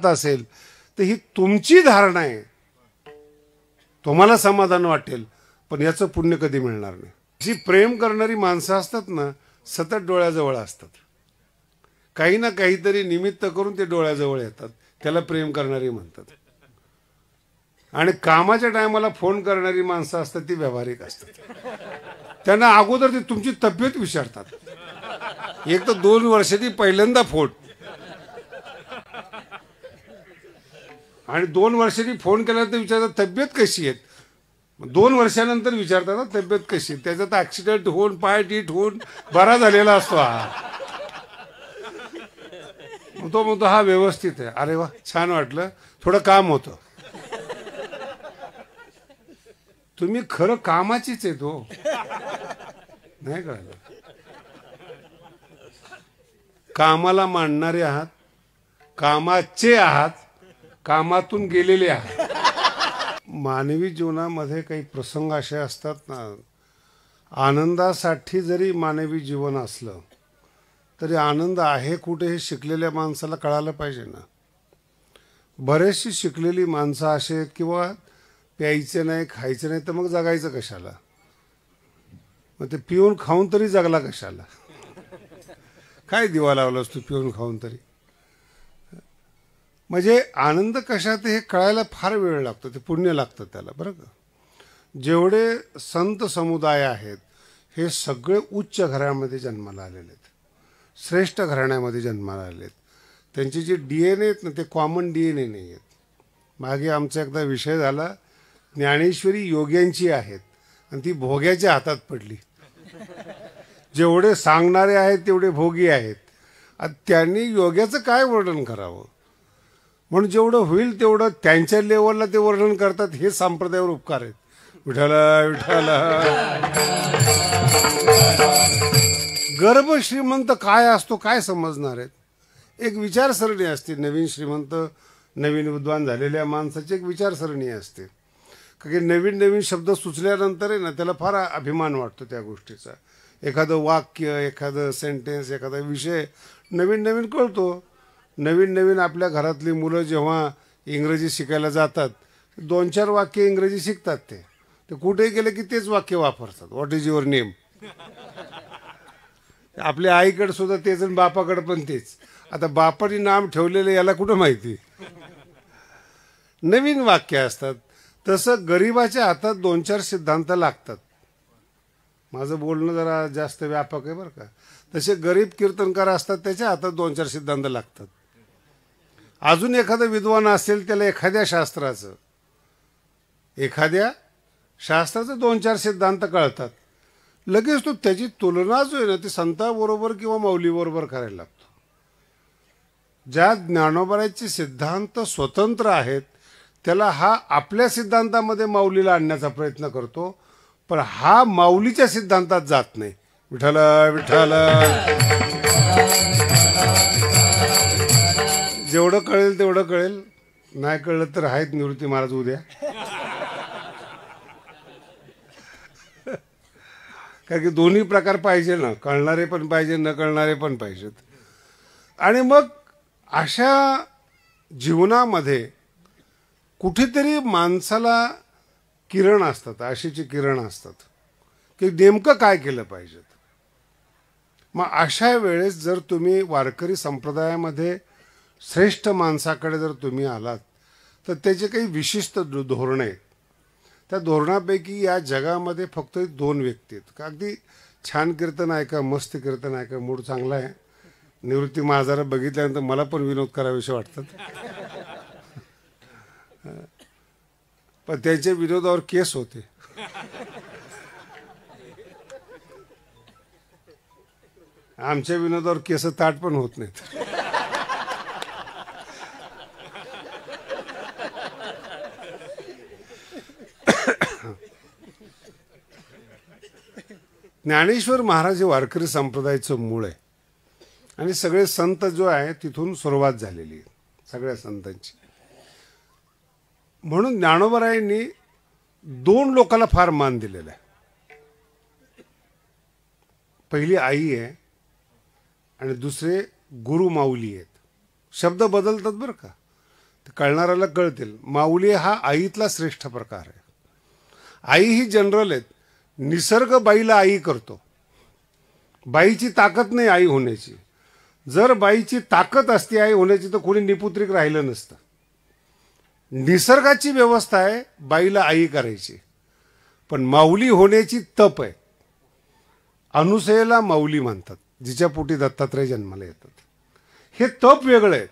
असेल तर ही तुमची धारणा आहे, तुम्हाला समाधान वाटेल, पण याचं पुण्य कधी मिळणार नाही. जी प्रेम करणारी माणसं असतात ना, सतत डोळ्याजवळ असतात. काही ना काहीतरी निमित्त करून ते डोळ्याजवळ येतात, त्याला प्रेम करणारी म्हणतात. आणि कामाच्या टायमाला फोन करणारी माणसं असतात ती व्यावहारिक असतात. त्यांना अगोदर ते तुमची तब्येत विचारतात. एक तर 2 वर्षांनी पहिल्यांदा फोन, आणि 2 वर्षांनी फोन केल्यानंतर विचारतात तब्येत कशी आहे. 2 वर्षानंतर विचारतात ना तब्येत कशी. त्याच्यात ऍक्सिडेंट होऊन पाय टीट होऊन बरा झालेला असतो हा. तो म्हणतो हा व्यवस्थित आहे. अरे वा, छान वाटलं, थोडं काम होतं. तुम्ही खरं कामाचीच आहे तो, नाही कळलं. कामाला मांडणारे आहात, कामाचे आहात, कामातून गेलेले आहात. मानवी जीवनामध्ये काही प्रसंग असे असतात ना, आनंदासाठी जरी मानवी जीवन असलं तरी आनंद आहे कुठे हे शिकलेल्या माणसाला कळायला पाहिजे ना. बरेचशी शिकलेली माणसं असे आहेत किंवा प्यायचे नाही, खायचे नाही, तर मग जगायचं कशाला. मग ते पिऊन खाऊन तरी जगला कशाला. काय दिवा लावलास तू पिऊन खाऊन तरी. म्हणजे आनंद कशात हे कळायला फार वेळ लागतो, ते पुण्य लागतं त्याला, बरं का. जेवढे संत समुदाय आहेत हे सगळे उच्च घरामध्ये जन्माला आलेले आहेत, श्रेष्ठ घराण्यामध्ये जन्माला आलेत. त्यांचे जे DNA आहेत ना ते कॉमन DNA नाही आहेत. मागे आमचा एकदा विषय झाला, ज्ञानेश्वरी योग्यांची आहेत आणि ती भोग्याच्या हातात पडली. जेवढे सांगणारे आहेत तेवढे भोगी आहेत. आता त्यांनी योग्याचं काय वर्णन करावं, म्हणून जेवढं होईल तेवढं त्यांच्या लेवलला ते वर्णन करतात. हे संप्रदायावर उपकार आहेत. विठाला विठाला. गर्भ श्रीमंत काय असतो काय समजणार आहेत. एक विचारसरणी असते. नवीन श्रीमंत, नवीन विद्वान झालेल्या माणसाची एक विचारसरणी असते. कारण की नवीन नवीन शब्द सुचल्यानंतर आहे ना त्याला फार अभिमान वाटतो त्या गोष्टीचा. एखादं वाक्य, एखादं सेंटेन्स, एखादा विषय नवीन नवीन कळतो. नवीन नवीन आपल्या घरातली मुलं जेव्हा इंग्रजी शिकायला जातात 2-4 वाक्य इंग्रजी शिकतात. ते कुठेही गेले की तेच वाक्य वापरतात. What is your name. आपल्या आईकडे सुद्धा तेच आणि बापाकडे पण तेच. आता बापाने नाम ठेवलेलं याला कुठं माहिती. नवीन वाक्य असतात. तसं गरिबाच्या हातात 2-4 सिद्धांत लागतात. माझं बोलणं जरा जास्त व्यापक आहे बरं का. तसे गरीब कीर्तनकार असतात त्याच्या हातात 2-4 सिद्धांत लागतात. अजून एखादा विद्वान असेल त्याला एखाद्या शास्त्राचं 2-4 सिद्धांत कळतात. लगेच तो त्याची तुलना जो आहे ना ती संताबरोबर किंवा मौलीबरोबर करायला लागतो. ज्या ज्ञानोबाराचे सिद्धांत स्वतंत्र आहेत त्याला हा आपल्या सिद्धांतामध्ये माऊलीला आणण्याचा प्रयत्न करतो, पण हा माऊलीच्या सिद्धांतात जात नाही. विठ्ठल विठ्ठल. जेवढं कळेल तेवढं कळेल, नाही कळलं तर आहेत निवृत्ती महाराज उद्या. कारण की दोन्ही प्रकार पाहिजे ना, कळणारे पण पाहिजे, न कळणारे पण पाहिजेत. आणि मग अशा जीवनामध्ये कुठेतरी माणसाला किरण असतात, आशेची किरण असतात की नेमकं काय केलं पाहिजे. मग अशा वेळेस जर तुम्ही वारकरी संप्रदायामध्ये श्रेष्ठ माणसाकडे जर तुम्ही आलात तर त्याचे काही विशिष्ट धोरणं आहेत. त्या धोरणापैकी या जगामध्ये फक्त 2 व्यक्ती आहेत. अगदी छान कीर्तन ऐका, मस्त कीर्तन ऐका, मूड चांगला आहे. निवृत्ती महाराज बघितल्यानंतर मला पण विनोद करावेसे वाटतात. पण त्यांच्या विरोधावर केस होते. आमच्या विनोदावर केस ताट पण होत नाहीत. ज्ञानेश्वर महाराज हे वारकरी संप्रदायाचं मूळ आहे आणि सगळे संत जो आहे तिथून सुरुवात झालेली आहे सगळ्या संतांची. म्हणून ज्ञानोबारायांनी 2 लोकांना फार मान दिलेला आहे. पहिली आई आहे आणि दुसरे गुरु माऊली आहेत. शब्द बदलतात बरं का. कळणाऱ्याला कळतील. माऊली हा आईतला श्रेष्ठ प्रकार आहे. आई ही जनरल आहेत. निसर्ग बाईला आई करतो. बाईची ताकद नाही आई होण्याची. जर बाईची ताकद असती आई होण्याची तर कोणी निपुत्रिक राहिलं नसतं. निसर्गाची व्यवस्था आहे बाईला आई करायची. पण माऊली होण्याची तप आहे. अनुसयेला माऊली म्हणतात, जिच्या पोटी दत्तात्रय जन्माला येतात. हे तप वेगळं आहे.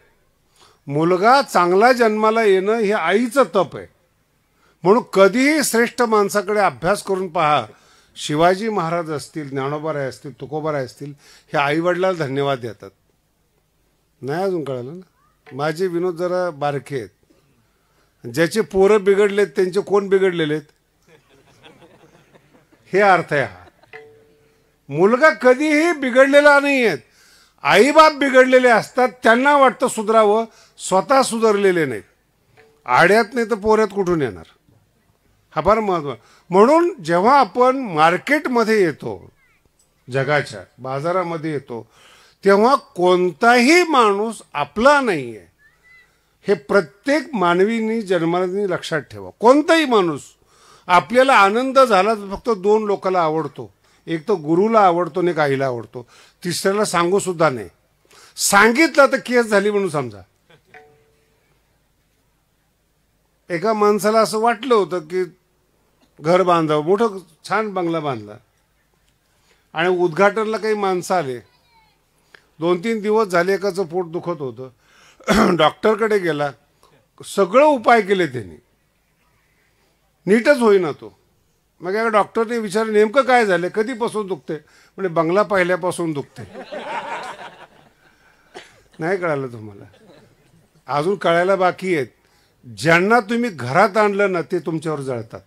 मुलगा चांगला जन्माला येणं हे आईचं तप आहे. म्हणून कधीही श्रेष्ठ माणसाकडे अभ्यास करून पहा. शिवाजी महाराज असतील, ज्ञानोबाराय असतील, तुकोबाराय असतील, हे आईवडिलाला धन्यवाद देतात. नाही अजून कळलं ना. माझे विनोद जरा बारके आहेत. ज्याचे पोरं बिघडलेत त्यांचे कोण बिघडलेले आहेत, हे अर्थ आहे हा. मुलगा कधीही बिघडलेला नाही आहेत. आईबाप बिघडलेले असतात, त्यांना वाटतं सुधरावं, स्वतः सुधारलेले नाहीत. आड्यात नाही तर पोऱ्यात कुठून येणार, हा फार महत्व. म्हणून जेव्हा आपण मार्केटमध्ये येतो, जगाच्या बाजारामध्ये येतो, तेव्हा कोणताही माणूस आपला नाही आहे हे प्रत्येक मानवीनी जन्मानी लक्षात ठेवा. कोणताही माणूस, आपल्याला आनंद झाला तर फक्त दोन लोकांना आवडतो. एक तर गुरुला आवडतो आणि एक आईला आवडतो. तिसऱ्याला सांगू सुद्धा नाही. सांगितलं तर केस झाली म्हणून समजा. एका माणसाला असं वाटलं होतं की घर बांधावं, मोठं छान बंगला बांधला आणि उद्घाटनला काही माणसं आले. 2-3 दिवस झाले, एकाचं पोट दुखत होतं. डॉक्टरकडे गेला, सगळं उपाय केले त्यांनी, नीटच होईना तो. मग एका डॉक्टरने विचारलं, नेमकं काय झालं, कधीपासून दुखते? म्हणजे बंगला पाहिल्यापासून दुखते. नाही कळालं तुम्हाला? अजून कळायला बाकी आहेत. ज्यांना तुम्ही घरात आणलं ना ते तुमच्यावर जळतात.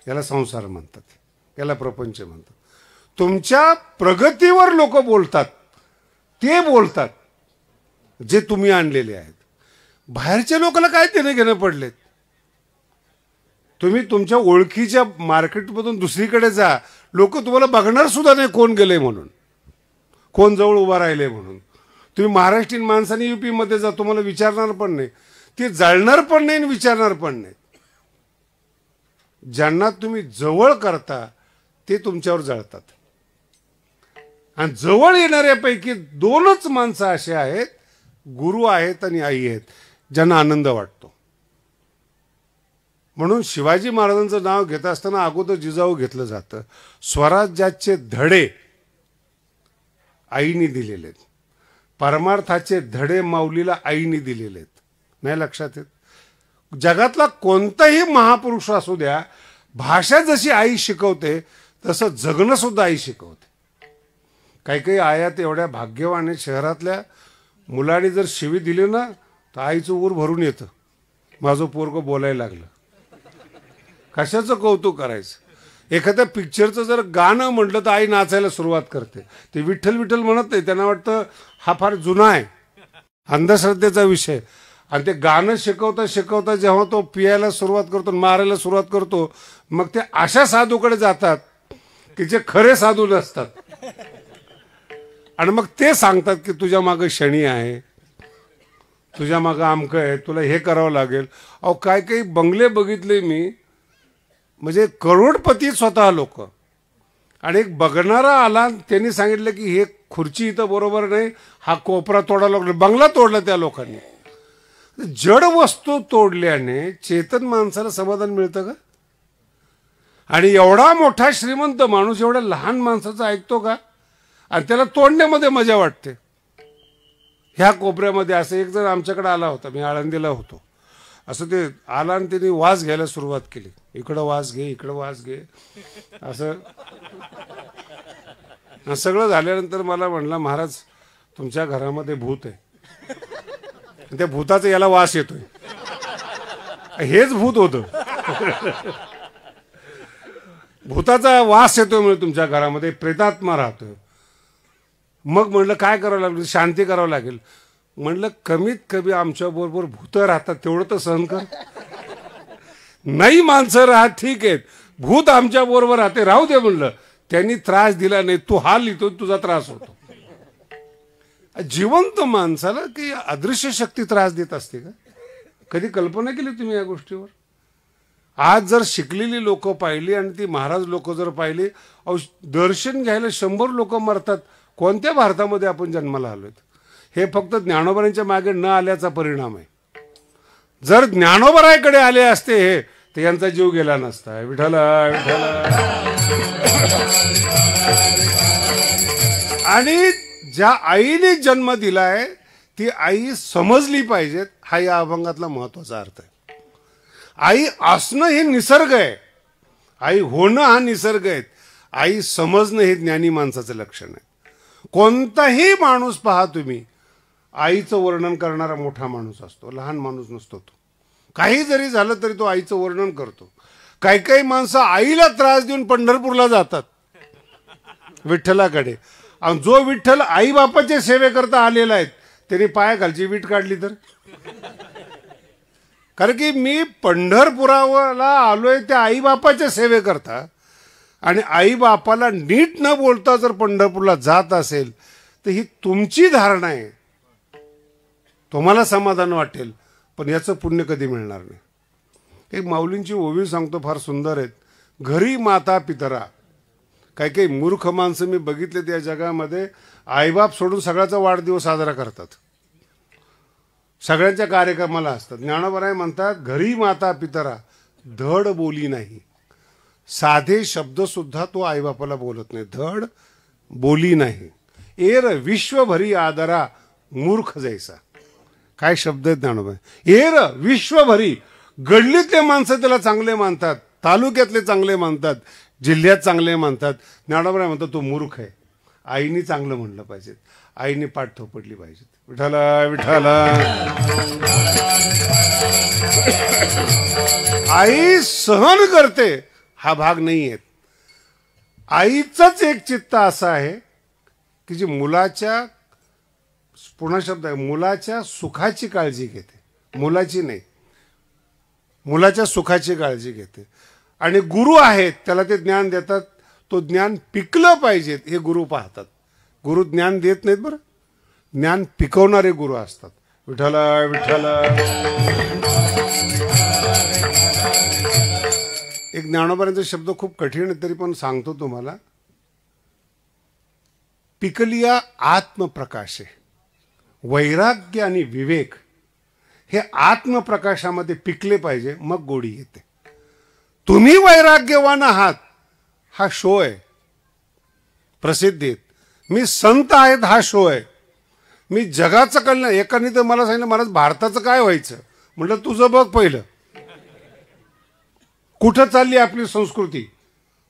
याला संसार म्हणतात, याला प्रपंच म्हणतात. तुमच्या प्रगतीवर लोक बोलतात, ते बोलतात जे तुम्ही आणलेले आहेत. बाहेरच्या लोकांना काय देणं घेणं पडलेत. तुम्ही तुमच्या ओळखीच्या मार्केटमधून दुसरीकडे जा, लोक तुम्हाला बघणार सुद्धा नाही कोण गेले म्हणून, कोण जवळ उभा राहिले म्हणून. तुम्ही महाराष्ट्रीयन माणसाने युपी मध्ये जा, तुम्हाला विचारणार पण नाही, ते जळणार पण नाही आणि विचारणार पण नाही. ज्यांना तुम्ही जवळ करता ते तुमच्यावर जळतात. आणि जवळ येणाऱ्यापैकी 2च माणसं असे आहेत, गुरु आहेत आणि आई आहेत, ज्यांना आनंद वाटतो. म्हणून शिवाजी महाराजांचं नाव घेत असताना अगोदर जिजाऊ घेतलं जातं. स्वराज्याचे धडे आईने दिलेले आहेत. परमार्थाचे धडे माऊलीला आईने दिलेले आहेत. नाही लक्षात येत? जगातला कोणताही महापुरुष असू द्या, भाषा जशी आई शिकवते तसं जगणं सुद्धा आई शिकवते. काही काही आयात एवढ्या भाग्यवान आहेत, शहरातल्या मुलांनी जर शिवी दिली ना तर आईचं ऊर भरून येतं. माझं पोरगं बोलायला लागलं. कशाचं कौतुक करायचं. एखाद्या पिक्चरचं जर गाणं म्हटलं तर आई नाचायला सुरुवात करते. ते विठ्ठल विठ्ठल म्हणत नाही, त्यांना वाटतं हा फार जुना आहे, अंधश्रद्धेचा विषय. आणि ते गाणं शिकवता शिकवता जेव्हा तो पियायला सुरुवात करतो, मारायला सुरुवात करतो, मग ते अशा साधूकडे जातात की जे खरे साधू नसतात. आणि मग ते सांगतात की तुझ्या मागं शनी आहे, तुझ्या मागं आमकं आहे, तुला हे करावं लागेल. अहो काय काही बंगले बघितले मी, म्हणजे करोडपती स्वतः लोक. आणि एक बघणारा आला, त्यांनी सांगितलं की हे खुर्ची इथं बरोबर नाही, हा कोपरा तोडायला लागला, बंगला तोडला त्या लोकांनी. जड वस्तू तोडल्याने चेतन माणसाला समाधान मिळतं का? आणि एवढा मोठा श्रीमंत माणूस एवढ्या लहान माणसाचं ऐकतो का? आणि त्याला तोडण्यामध्ये मजा वाटते. ह्या कोपऱ्यामध्ये असं एक जण आमच्याकडे आला होता, मी आळंदीला होतो. असं ते आला आणि त्याने वास घ्यायला सुरुवात केली. इकडं वास घे, इकडं वास घे, असं सगळं झाल्यानंतर मला म्हणला, महाराज तुमच्या घरामध्ये भूत आहे, त्या भूताचा याला वास येतोय. हेच भूत होतं. भूताचा वास येतोय म्हणजे तुमच्या घरामध्ये प्रेतात्मा राहतोय. मग म्हणलं काय करावं लागेल? शांती करावं लागेल. म्हणलं कमीत कमी आमच्या बरोबर भूत राहतात तेवढं तर सहन कर. नाही माणसं राहत ठीक आहेत, भूत आमच्या बरोबर राहते, राहू दे म्हणलं. त्यांनी त्रास दिला नाही, तू हाल लिहितो, तुझा त्रास होतो. जिवंत माणसाला की अदृश्य शक्ती त्रास देत असते का? कधी कल्पना केली तुम्ही या गोष्टीवर? आज जर शिकलेली लोक पाहिली आणि ती महाराज लोक जर पाहिली, दर्शन घ्यायला 100 लोक मरतात. कोणत्या भारतामध्ये आपण जन्माला आलोय? हे फक्त ज्ञानोबरांच्या मागे न आल्याचा परिणाम आहे. जर ज्ञानोबराकडे आले असते हे, तर यांचा जीव गेला नसता. विठ्ठल विठ्ठल. आणि ज्या आईने जन्म दिलाय ती आई समजली पाहिजेत, हा या अभंगातला महत्वाचा अर्थ आहे. आई असणं हे निसर्ग आहे, आई होणं हा निसर्ग आहे, आई समजणं हे ज्ञानी माणसाचं लक्षण आहे. कोणताही माणूस पहा तुम्ही, आईचं वर्णन करणारा मोठा माणूस असतो, लहान माणूस नसतो. तो काही जरी झालं तरी तो आईचं वर्णन करतो. काही काही माणसं आईला त्रास देऊन पंढरपूरला जातात विठ्ठलाकडे. आणि जो विठ्ठल आई बापाच्या सेवेकरता आलेला आहे त्याने पायाखालची वीट काढली तर, कारण की मी पंढरपुराला आलोय त्या आई बापाच्या सेवेकरता, आणि आई बापाला नीट न बोलता जर पंढरपूरला जात असेल तर ही तुमची धारणा आहे. तुम्हाला समाधान वाटेल, पण याचं पुण्य कधी मिळणार नाही. एक माऊलींची ओवी सांगतो, फार सुंदर आहेत. घरी माता पितरा. काही काही मूर्ख माणसं मी बघितले त्या जगामध्ये, आईबाप सोडून सगळ्याचा वाढदिवस साजरा करतात, सगळ्यांच्या कार्यक्रमाला असतात. ज्ञानोबराय म्हणतात, घरी माता पितरा धड बोली नाही. साधे शब्द सुद्धा तो आईबापाला बोलत नाही, धड बोली नाही. एर विश्वभरी आदरा मूर्ख जैसा. काय शब्द आहेत ज्ञानोबा. एर विश्वभरी. गल्लीतले माणसं त्याला चांगले मानतात, तालुक्यातले चांगले मानतात, जिल्ह्यात चांगले मानतात. ज्ञानोबराय म्हणतात तो मूर्ख आहे. आईने चांगलं म्हणलं पाहिजे, आईने पाठ थोपडली पाहिजे. विठाला विठाला. आई सहन करते हा भाग नाही आहे. आईचंच एक चित्त असं आहे की जी मुलाच्या, पुन्हा शब्द आहे, मुलाच्या सुखाची काळजी घेते, मुलाची नाही, मुलाच्या सुखाची काळजी घेते. आणि गुरु आहेत त्याला ते ज्ञान देतात, तो ज्ञान पिकलं पाहिजे हे गुरु पाहतात. गुरु ज्ञान देत नाहीत बरं, ज्ञान पिकवणारे गुरु असतात. विठ्ठला विठ्ठला. एक ज्ञानोबांचा शब्द खूप कठीण आहे तरी पण सांगतो तुम्हाला. पिकलिया आत्मप्रकाशे. वैराग्य आणि विवेक हे आत्मप्रकाशामध्ये पिकले पाहिजे, मग गोडी येते. तुम्ही वैराग्यवान आहात हा शो आहे, प्रसिद्धीत. मी संत आहेत हा शो आहे. मी जगाचं कळलं. एकाने तर मला सांगितलं, महाराज भारताचं काय व्हायचं? म्हटलं तुझं बघ पहिलं. कुठं चालली आपली संस्कृती,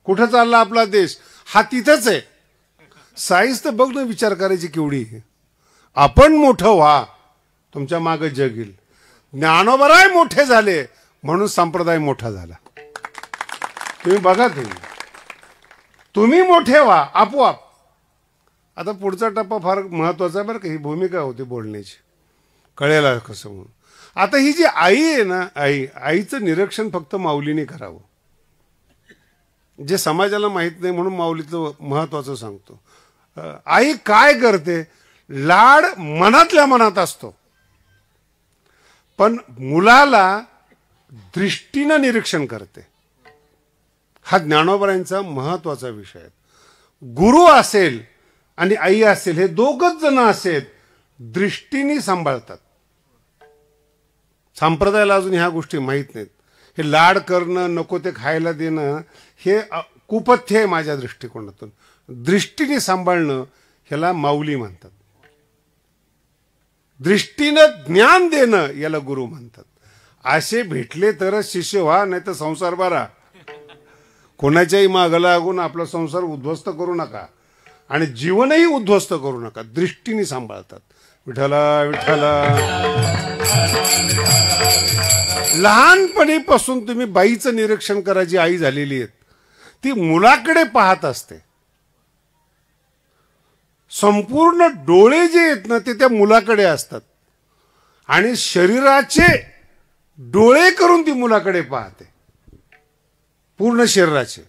कुठं चालला आपला देश, हा तिथंच आहे. साईज तर बघ ना, विचार करायची केवढी. आपण मोठं व्हा, तुमच्या मागे जग येईल. ज्ञानोबराय मोठे झाले म्हणून संप्रदाय मोठा झाला. तुम्ही बघा, तुम्ही मोठे व्हा आपोआप. आता पुढचा टप्पा फार महत्वाचा आहे बरं का. ही भूमिका होती बोलण्याची, कळेल कसं म्हणून. आता ही जी आई आहे ना, आईचं निरीक्षण फक्त माऊलीने करावं, जे समाजाला माहित नाही म्हणून माऊलीचं महत्वाचं सांगतो. आई काय करते? लाड मनातल्या मनात असतो, पण मुलाला दृष्टीनं निरीक्षण करते. हा ज्ञानोबरांचा महत्वाचा विषय आहे. गुरु असेल आणि आई असेल, हे दोघच जण असेल, दृष्टीने सांभाळतात. संप्रदायाला अजून ह्या गोष्टी माहीत नाहीत. हे लाड करणं, नको ते खायला देणं, हे कुपथ्य आहे माझ्या दृष्टिकोनातून. दृष्टीने सांभाळणं ह्याला माऊली म्हणतात. दृष्टीनं ज्ञान देणं याला गुरु म्हणतात. असे भेटले तरच शिष्य व्हा, नाही तर संसार बरा. कोणाच्याही मागं लागून आपला संसार उद्ध्वस्त करू नका आणि जीवनही उद्ध्वस्त करू नका. दृष्टीने सांभाळतात. विठ्ठला विठ्ठला. लहानपणीपासून तुम्ही बाईचं निरीक्षण करा, जी आई झालेली आहे ती मुलाकडे पाहत असते. संपूर्ण डोळे जे आहेत ना ते त्या मुलाकडे असतात आणि शरीराचे डोळे करून ती मुलाकडे पाहते. पूर्ण शरीराचे,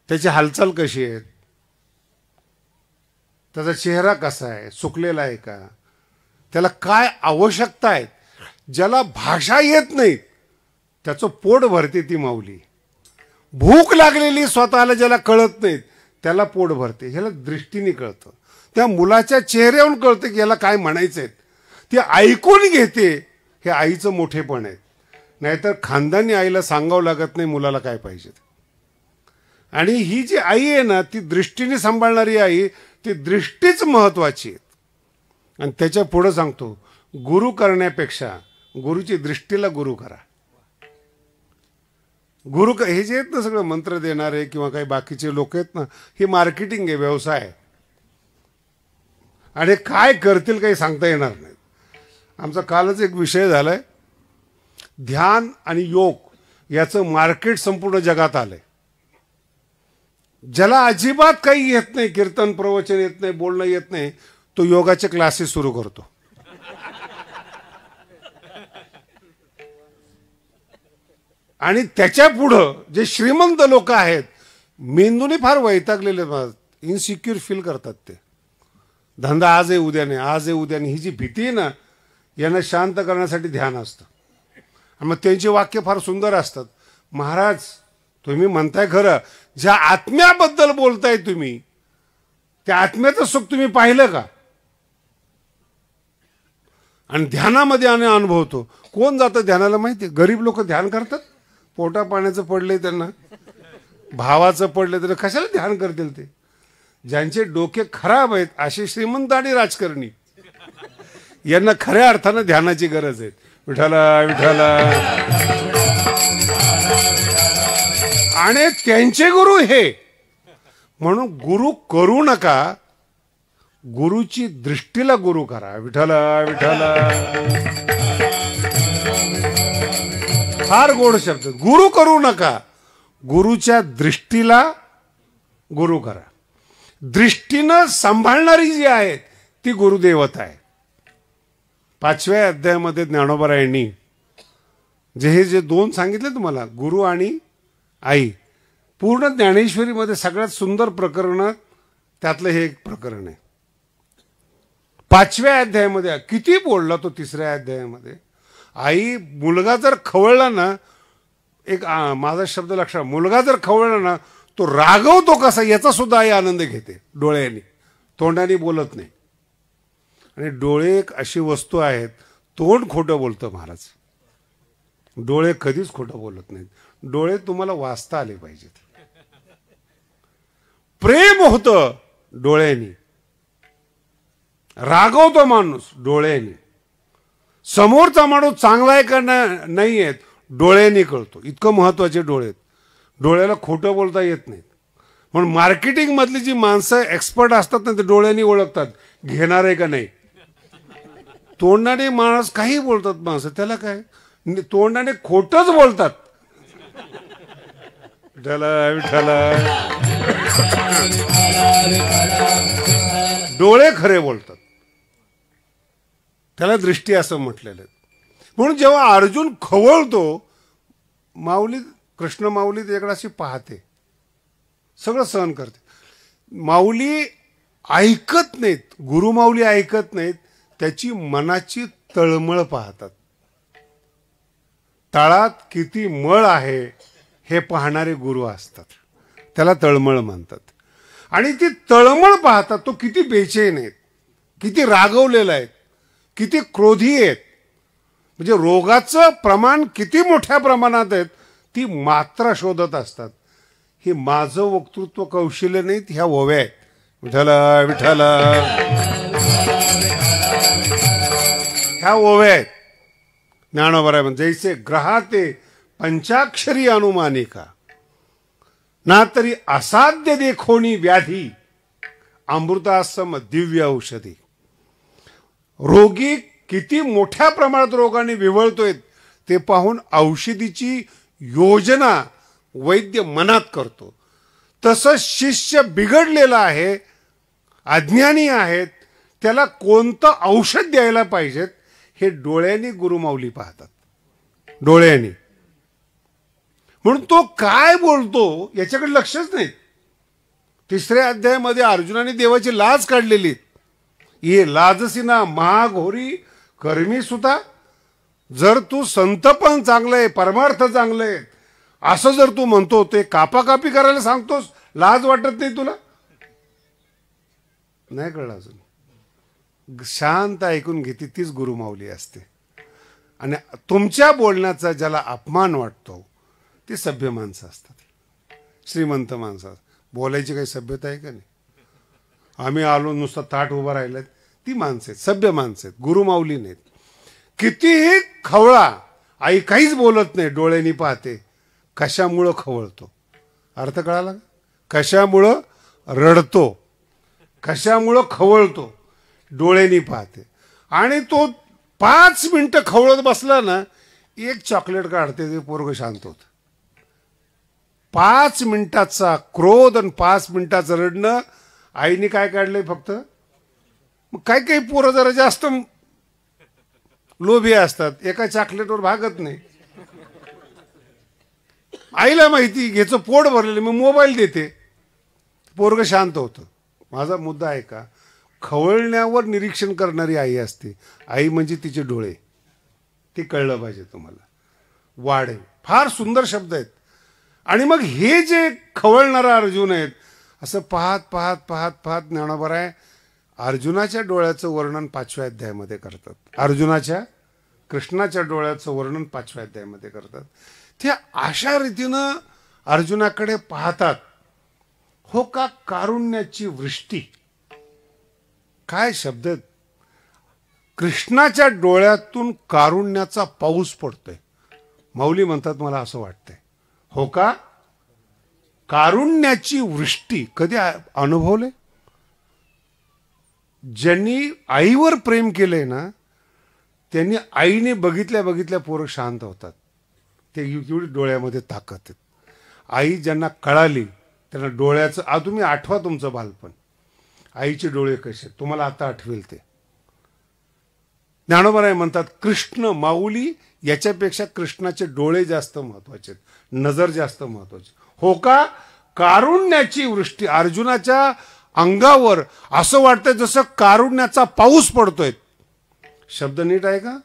त्याची हालचाल कशी आहे, त्याचा चेहरा कसा आहे, सुकलेला आहे का, त्याला काय आवश्यकता आहे, ज्याला भाषा येत नाही त्याचं पोट भरते ती माऊली. भूक लागलेली स्वतःला ज्याला कळत नाही त्याला पोट भरते. ह्याला दृष्टीने कळतं, त्या मुलाच्या चेहऱ्यावरून कळतं की याला काय म्हणायचंय. ती ऐकून घेते. हे आईचं मोठेपण आहे. नाहीतर खानदानी आईला सांगावं लागत नाही मुलाला काय पाहिजे. आणि ही जी आई आहे ना, ती दृष्टीने सांभाळणारी आई, ती दृष्टीच महत्वाची आहे. आणि त्याच्या पुढे सांगतो, गुरु करण्यापेक्षा गुरुची दृष्टीला गुरु करा. गुरु हे जे आहेत ना सगळं मंत्र देणारे किंवा काही बाकीचे लोक आहेत ना, ही मार्केटिंग आहे, व्यवसाय आहे. आणि काय करतील काही सांगता येणार नाही. आमचा कालच एक विषय झालाय, ध्यान आणि योग याचं मार्केट संपूर्ण जगात आलंय. ज्याला अजिबात काही येत नाही, कीर्तन प्रवचन येत नाही, बोलणं येत नाही, तो योगाचे क्लासेस सुरू करतो. आणि त्याच्या पुढं जे श्रीमंत लोक आहेत, मेंदूने फार वैतागलेले, इनसिक्युअर फील करतात. ते धंदा आज आहे उद्या नाही, आज आहे उद्या नाही, ही जी भीती आहे ना, यांना शांत करण्यासाठी ध्यान असतं. आणि मग त्यांची वाक्य फार सुंदर असतात. महाराज तुम्ही म्हणताय खरं, ज्या आत्म्याबद्दल बोलताय तुम्ही, त्या आत्म्याचं सुख तुम्ही पाहिलं का? आणि ध्यानामध्ये आम्ही अनुभवतो. कोण जातं ध्यानाला माहिती? गरीब लोक ध्यान करतात. पोटा पाण्याचं पडलंय त्यांना, भावाचं पडलंय, तर कशाला ध्यान करतील ते? ज्यांचे डोके खराब आहेत असे श्रीमंत आणि राजकारणी, यांना खऱ्या अर्थानं ध्यानाची गरज आहे. विठाला विठाला. आणि त्यांचे गुरु हे, म्हणून गुरु करू नका, गुरुची दृष्टीला गुरु करा. विठाला विठाला. फार गोड शब्द. गुरु करू नका, गुरुच्या दृष्टीला गुरु करा. दृष्टीनं सांभाळणारी जी आहे ती गुरुदेवता आहे. 5व्या अध्यायामध्ये ज्ञानोबारायांनी जे दोन सांगितले तुम्हाला, गुरु आणि आई, पूर्ण ज्ञानेश्वरीमध्ये सगळ्यात सुंदर प्रकरण त्यातलं हे एक प्रकरण आहे. 5व्या अध्यायामध्ये किती बोलला तो. 3ऱ्या अध्यायामध्ये आई, मुलगा जर खवळला ना, एक माझा शब्द लक्षात, मुलगा जर खवळला ना, तो रागवतो कसा याचा सुद्धा आई आनंद घेते. डोळ्यांनी, तोंडाने बोलत नाही. आणि डोळे एक अशी वस्तू आहेत, तोंड खोटं बोलतं महाराज, डोळे कधीच खोटं बोलत नाहीत. डोळे तुम्हाला वाचता आले पाहिजेत. प्रेम होतं डोळ्यांनी, रागवतो माणूस डोळ्यांनी, समोरचा माणूस चांगला आहे का नाही आहे डोळ्यांनी कळतो. इतकं महत्वाचे डोळे आहेत. डोळ्याला खोटं बोलता येत नाही. म्हणून मार्केटिंग मधली जी माणसं एक्सपर्ट असतात ना, ते डोळ्यांनी ओळखतात घेणार आहे का नाही. तोंडाने माणूस काही बोलतात माणसं, त्याला काय, तोंडाने खोटच बोलतात. विठाला विठाला. डोळे खरे बोलतात, त्याला दृष्टी असं म्हटलेलं. म्हणून जेव्हा अर्जुन खवळतो, माऊली, कृष्ण माऊली त्याच्याकडे अशी पाहते, सगळं सहन करते. माऊली ऐकत नाहीत, गुरु माऊली ऐकत नाहीत, त्याची मनाची तळमळ पाहतात. तळात किती मळ आहे हे पाहणारे गुरु असतात, त्याला तळमळ म्हणतात. आणि ती तळमळ पाहतात, तो किती बेचैन आहेत, किती रागवलेला आहे, किती क्रोधी आहेत, म्हणजे रोगाचं प्रमाण किती मोठ्या प्रमाणात आहेत, ती मात्रा शोधत असतात. हे माझं वक्तृत्व कौशल्य नाहीत, ह्या ओव्या आहेत. विठाला विठाला. ह्या ओव्या आहेत. ज्ञानोबा म्हणजे जैसे ग्रहाते पंचाक्षरी अनुमानिका, ना तरी असाध्य देखोनी व्याधी, अमृतासम दिव्य औषधी. रोगी किती मोठ्या प्रमाणात रोगाने विवळतोय ते पाहून औषधीची योजना वैद्य मनात करतो. तसं शिष्य बिघडलेला आहे, अज्ञानी आहेत, त्याला कोणतं औषध द्यायला पाहिजेत हे डोळ्यांनी गुरुमाऊली पाहतात, डोळ्यांनी. म्हणून तो काय बोलतो याच्याकडे लक्षच नाही. 3ऱ्या अध्यायामध्ये अर्जुनाने देवाची लाज काढलेली. ये लाजसी ना महाघोरी कर्मी सुता, जर तू संत पण चांगलं आहे, परमार्थ चांगलं आहे असं जर तू म्हणतो, ते कापाकापी करायला सांगतोस, लाज वाटत नाही तुला? नाही कळलं अजून? शांत ऐकून घेते तीच गुरुमाऊली असते. आणि तुमच्या बोलण्याचा ज्याला अपमान वाटतो ती सभ्य माणसं असतात, श्रीमंत माणसं. बोलायची काही सभ्यता आहे का नाही? आम्ही आलो नुसतं ताट उभं राहिलं, ती माणसं आहेत, सभ्य माणसं आहेत, गुरुमाऊली नाहीत. कितीही खवळा, आई काहीच बोलत नाही, डोळ्यांनी पाहते. कशामुळं खवळतो? अर्थ कळाला? कशामुळं रडतो, कशामुळं खवळतो? डोळ्यांनी पाहते. आणि तो 5 मिनिटं खवळत बसला ना, एक चॉकलेट काढते, ते पोरगं शांत होतं. 5 मिनिटाचा क्रोध आणि 5 मिनिटाचं रडणं. आईने काय काढलंय फक्त? मग काही काही पोरं जरा जास्त लोभी असतात, एका चॉकलेटवर भागत नाही. आईला माहिती घ्यायचं पोट भरलेलं, मी मोबाईल देते, पोरगं शांत होतं. माझा मुद्दा आहे का, खवळण्यावर निरीक्षण करणारी आई असते. आई म्हणजे तिचे डोळे, ते कळलं पाहिजे तुम्हाला. वाढे फार सुंदर शब्द आहेत. आणि मग हे जे खवळणारा अर्जुन आहेत, असं पाहत पाहत पाहत पाहत ज्ञानोबा आहे अर्जुनाच्या डोळ्याचं वर्णन 5व्या अध्यायामध्ये करतात. अर्जुनाच्या, कृष्णाच्या डोळ्याचं वर्णन 5व्या अध्यायामध्ये करतात. ते अशा रीतीनं अर्जुनाकडे पाहतात. हो का कारुण्याची वृष्टी, काय शब्द! कृष्णाच्या डोळ्यातून कारुण्याचा पाऊस पडतोय. माऊली म्हणतात मला असं वाटतंय, हो का कारुण्याची वृष्टी. कधी अनुभवले? ज्यांनी आईवर प्रेम केलंय ना, त्यांनी आईने बघितल्या बघितल्या पोरं शांत होतात. ते एवढी डोळ्यामध्ये ताकद आहेत. आई ज्यांना कळाली त्यांना डोळ्याचं, तुम्ही आठवा तुमचं बालपण, आईचे डोळे कसे तुम्हाला आता आठवेल ते. ज्ञानोबा म्हणतात कृष्ण माऊली याच्यापेक्षा कृष्णाचे डोळे जास्त महत्वाचे, नजर जास्त महत्वाची. हो का कारुण्याची वृष्टी. अर्जुनाच्या अंगावर असं वाटतं जसं कारुण्याचा पाऊस पडतोय. शब्द नीट आहे का?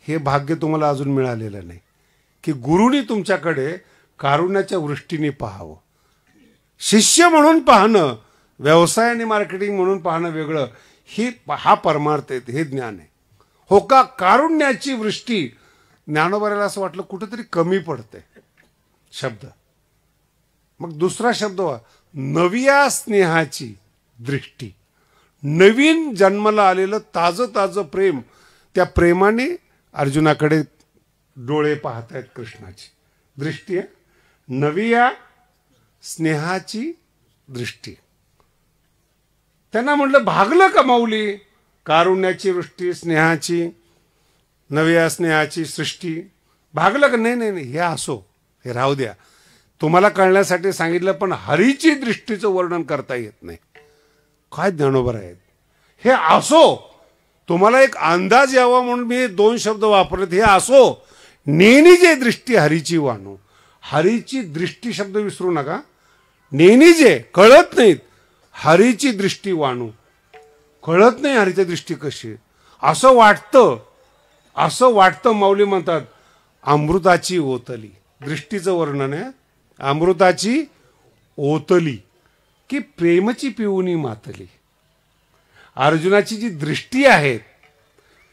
हे भाग्य तुम्हाला अजून मिळालेलं नाही की गुरुनी तुमच्याकडे कारुण्याच्या वृष्टीने पाहावं. शिष्य म्हणून पाहणं, व्यवसाय आणि मार्केटिंग म्हणून पाहणं वेगळं. हा परमार्थ आहे, हे ज्ञान आहे. हो का कारुण्याची वृष्टी. ज्ञानोबाला असं वाटलं कुठेतरी कमी पडते शब्द. मग दुसरा शब्द नव्या स्नेहाची दृष्टी. नवीन जन्माला आलेलं ताजं ताजं प्रेम, त्या प्रेमाने अर्जुनाकडे डोळे पाहतायत. कृष्णाची दृष्टी आहे नव्या स्नेहाची दृष्टी. त्यांना म्हटलं भागलं का माऊली? कारुण्याची वृष्टी, स्नेहाची, नव्या स्नेहाची सृष्टी, भागलं का? नाही नाही नाही, हे असो, हे राहू द्या. तुम्हाला कळण्यासाठी सांगितलं, पण हरीची दृष्टीचं वर्णन करता येत नाही. काय ज्ञानोबा आहेत हे. असो, तुम्हाला एक अंदाज यावा म्हणून मी 2 शब्द वापरलेत. हे असो, नेनी जे दृष्टी हरीची वाणू. हरीची दृष्टी शब्द विसरू नका. नेनी जे कळत नाहीत, हरीची दृष्टी वाणू. कळत नाही हरीची दृष्टी कशी, असं वाटतं. असं वाटतं. माऊली म्हणतात अमृताची ओतली. दृष्टीचं वर्णन आहे अमृताची ओतली की प्रेमची पिऊनी मातली. अर्जुनाची जी दृष्टी आहे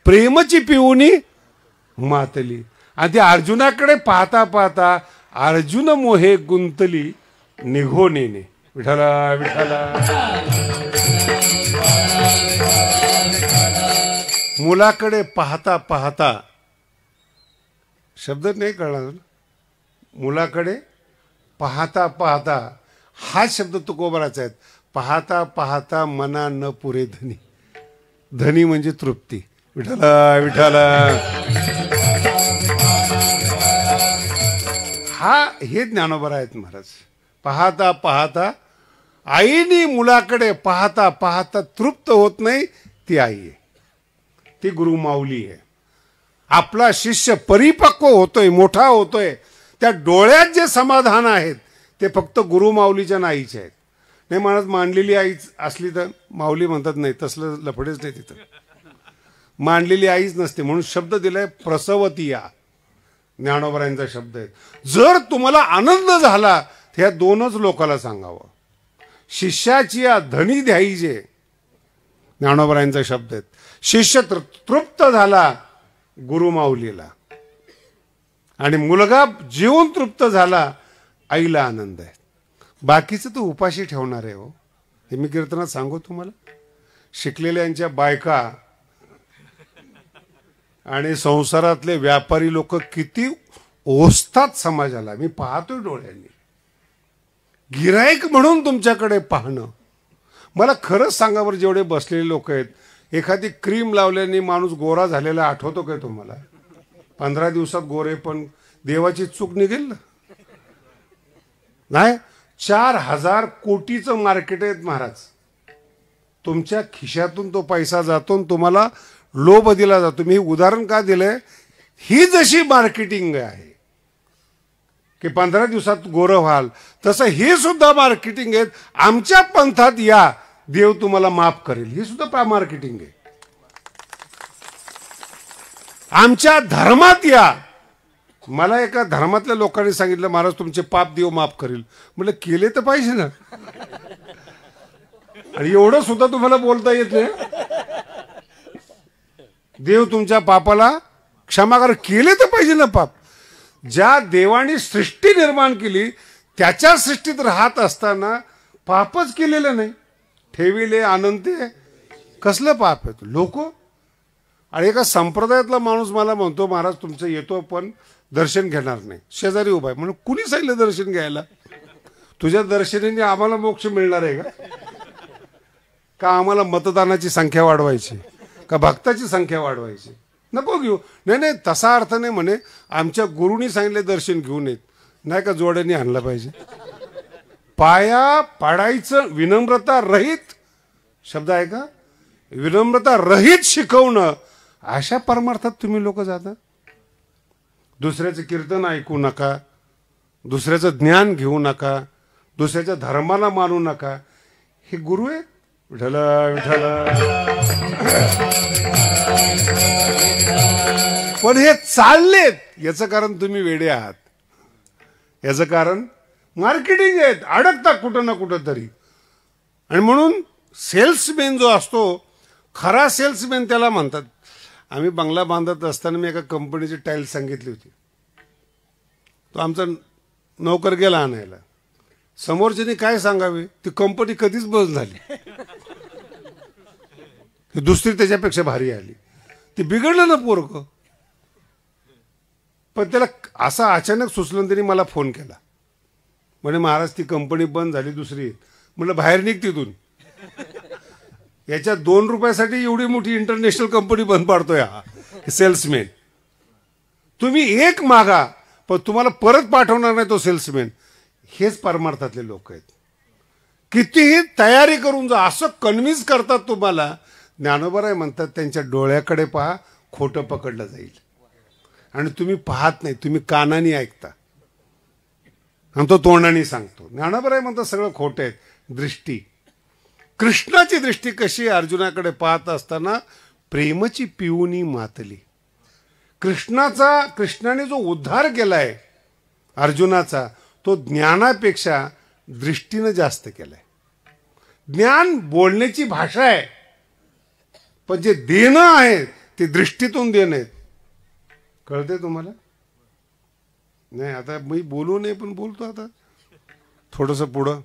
प्रेमची पिऊनी मातली. आणि त्या अर्जुनाकडे पाहता पाहता अर्जुन मोहे गुंतली निघो नेने. विठाला विठाला. मुलाकडे पाहता पाहता, शब्द नाही कळणार, मुलाकडे पाहता पाहता हा शब्द तुकोबाराचा आहे. पाहता पाहता मना न पुरे धनी. धनी म्हणजे तृप्ती. विठाला विठाला. हे ज्ञानोबा आहेत महाराज. पाहता पाहता आईनी मुलाकडे पाहता पाहता तृप्त होत नाही, ती आई आहे, ती गुरु माऊली आहे. आपला शिष्य परिपक्व होतोय, मोठा होतोय, त्या डोळ्यात जे समाधान आहेत ते फक्त गुरु माऊलीच्या नाईचे आहेत. नाही महाराज मांडलेली आई असली तर माऊली म्हणतात नाही, तसलं लफडेच नाही तिथं. मांडलेली आईच नसते, म्हणून शब्द दिलाय प्रसवती या, ज्ञानोबरायांचा शब्द आहे. जर तुम्हाला आनंद झाला ह्या दोनच लोकाला सांगावं, शिष्याची या धनी द्यायचे, ज्ञानोबरायांचा शब्द आहेत. शिष्य तृप्त झाला गुरु माऊलीला, आणि मुलगा जीवन तृप्त झाला आईला आनंद आहे. बाकीचं तो उपाशी ठेवणार आहे. हो, हे मी कीर्तनात सांगू तुम्हाला. शिकलेल्यांच्या बायका आणि संसारातले व्यापारी लोक किती ओसतात समाजाला, मी पाहतोय डोळ्यांनी. गिराईक म्हणून तुमच्याकडे पाहणं. मला खरंच सांगा बरं, जेवढे बसलेले लोक आहेत, एखादी क्रीम लावल्याने माणूस गोरा झालेला आठवतो काय तुम्हाला? 15 दिवसात गोरे, पण देवाची चूक निघेल ना. नाही, 4000 कोटीचं मार्केट आहे महाराज. तुमच्या खिशातून तो पैसा जातो, तुम्हाला लोभ दिला जातो. मी उदाहरण का दिलंय, ही जशी मार्केटिंग आहे की 15 दिवसात गोरं व्हाल, तसं हे सुद्धा मार्केटिंग आहे. आमच्या पंथात या, देव तुम्हाला माफ करेल, ही सुद्धा मार्केटिंग आहे. आमच्या धर्मात या. मला एका धर्मातल्या लोकांनी सांगितलं, महाराज तुमचे पाप देव माफ करेल. म्हटलं केले तर पाहिजे ना, आणि एवढं सुद्धा तुम्हाला बोलता येत नाही. देव तुमच्या पापाला क्षमा कर, केले तर पाहिजे ना पाप. ज्या देवाने सृष्टी निर्माण केली त्याच्या सृष्टीत राहत असताना पापच केलेलं नाही, ठेविले आनंद, कसलं पाप आहे लोक. आणि एका संप्रदायातला माणूस मला म्हणतो, महाराज तुमचं येतो पण दर्शन घेणार नाही. शेजारी उभा आहे. म्हणून कुणी सांगितलं दर्शन घ्यायला? तुझ्या दर्शनाने आम्हाला मोक्ष मिळणार आहे का आम्हाला मतदानाची संख्या वाढवायची, का भक्ताची संख्या वाढवायची? नको घेऊ. नाही नाही, तसा अर्थ नाही म्हणे. आमच्या गुरुनी सांगितले दर्शन घेऊन येत नाही का, जोड्यांनी आणला पाहिजे. पाया पाडायचं, विनम्रता रहित शब्द आहे का, विनम्रता रहित शिकवणं, अशा परमार्थात तुम्ही लोक जाता. दुसऱ्याचं कीर्तन ऐकू नका, दुसऱ्याचं ज्ञान घेऊ नका, दुसऱ्याच्या धर्माला मानू नका. हे गुरु आहे. विठ्ठल विठ्ठल. पण हे चाललेत, याचं कारण तुम्ही वेडे आहात. याचं कारण मार्केटिंग आहेत, अडकता कुठं ना कुठं तरी. आणि म्हणून सेल्समॅन जो असतो, खरा सेल्समॅन त्याला म्हणतात. आम्ही बंगला बांधत असताना मी एका कंपनीची टाईल्स सांगितली होती. तो आमचा नोकर गेला आणायला. समोरच्याने काय सांगावे, ती कंपनी कधीच बंद झाली, दुसरी त्याच्यापेक्षा भारी आली. ती बिघडलं ना पोरग. पण त्याला असं अचानक सुचलं, त्यांनी मला फोन केला. म्हणे महाराज ती कंपनी बंद झाली, दुसरी. म्हटलं बाहेर निघ तिथून. याच्या 2 रुपयासाठी एवढी मोठी इंटरनॅशनल कंपनी बंद पाडतोय हा सेल्समॅन. तुम्ही एक मागा, पण तुम्हाला परत पाठवणार नाही तो सेल्समॅन. हेच परमार्थातले लोक आहेत. कितीही तयारी करून जा, असं कन्व्हिन्स करतात तुम्हाला. ज्ञानोबराय म्हणतात, त्यांच्या डोळ्याकडे पहा, खोटं पकडलं जाईल. आणि तुम्ही पाहत नाही, तुम्ही कानाने ऐकता, आणि तो तोंडाने सांगतो. ज्ञानोबराय म्हणतात सगळं खोटं आहे. दृष्टी, कृष्णाची दृष्टी कशी, अर्जुनाकडे पाहत असताना प्रेमची पिऊनी मातली. कृष्णाने जो उद्धार केलाय अर्जुनाचा, तो ज्ञानापेक्षा दृष्टीनं जास्त केलाय. ज्ञान बोलण्याची भाषा आहे, पण जे देणं आहे ते दृष्टीतून देणं आहे. कळते तुम्हाला? नाही, आता मी बोलू नये पण बोलतो. आता थोडंसं पुढं.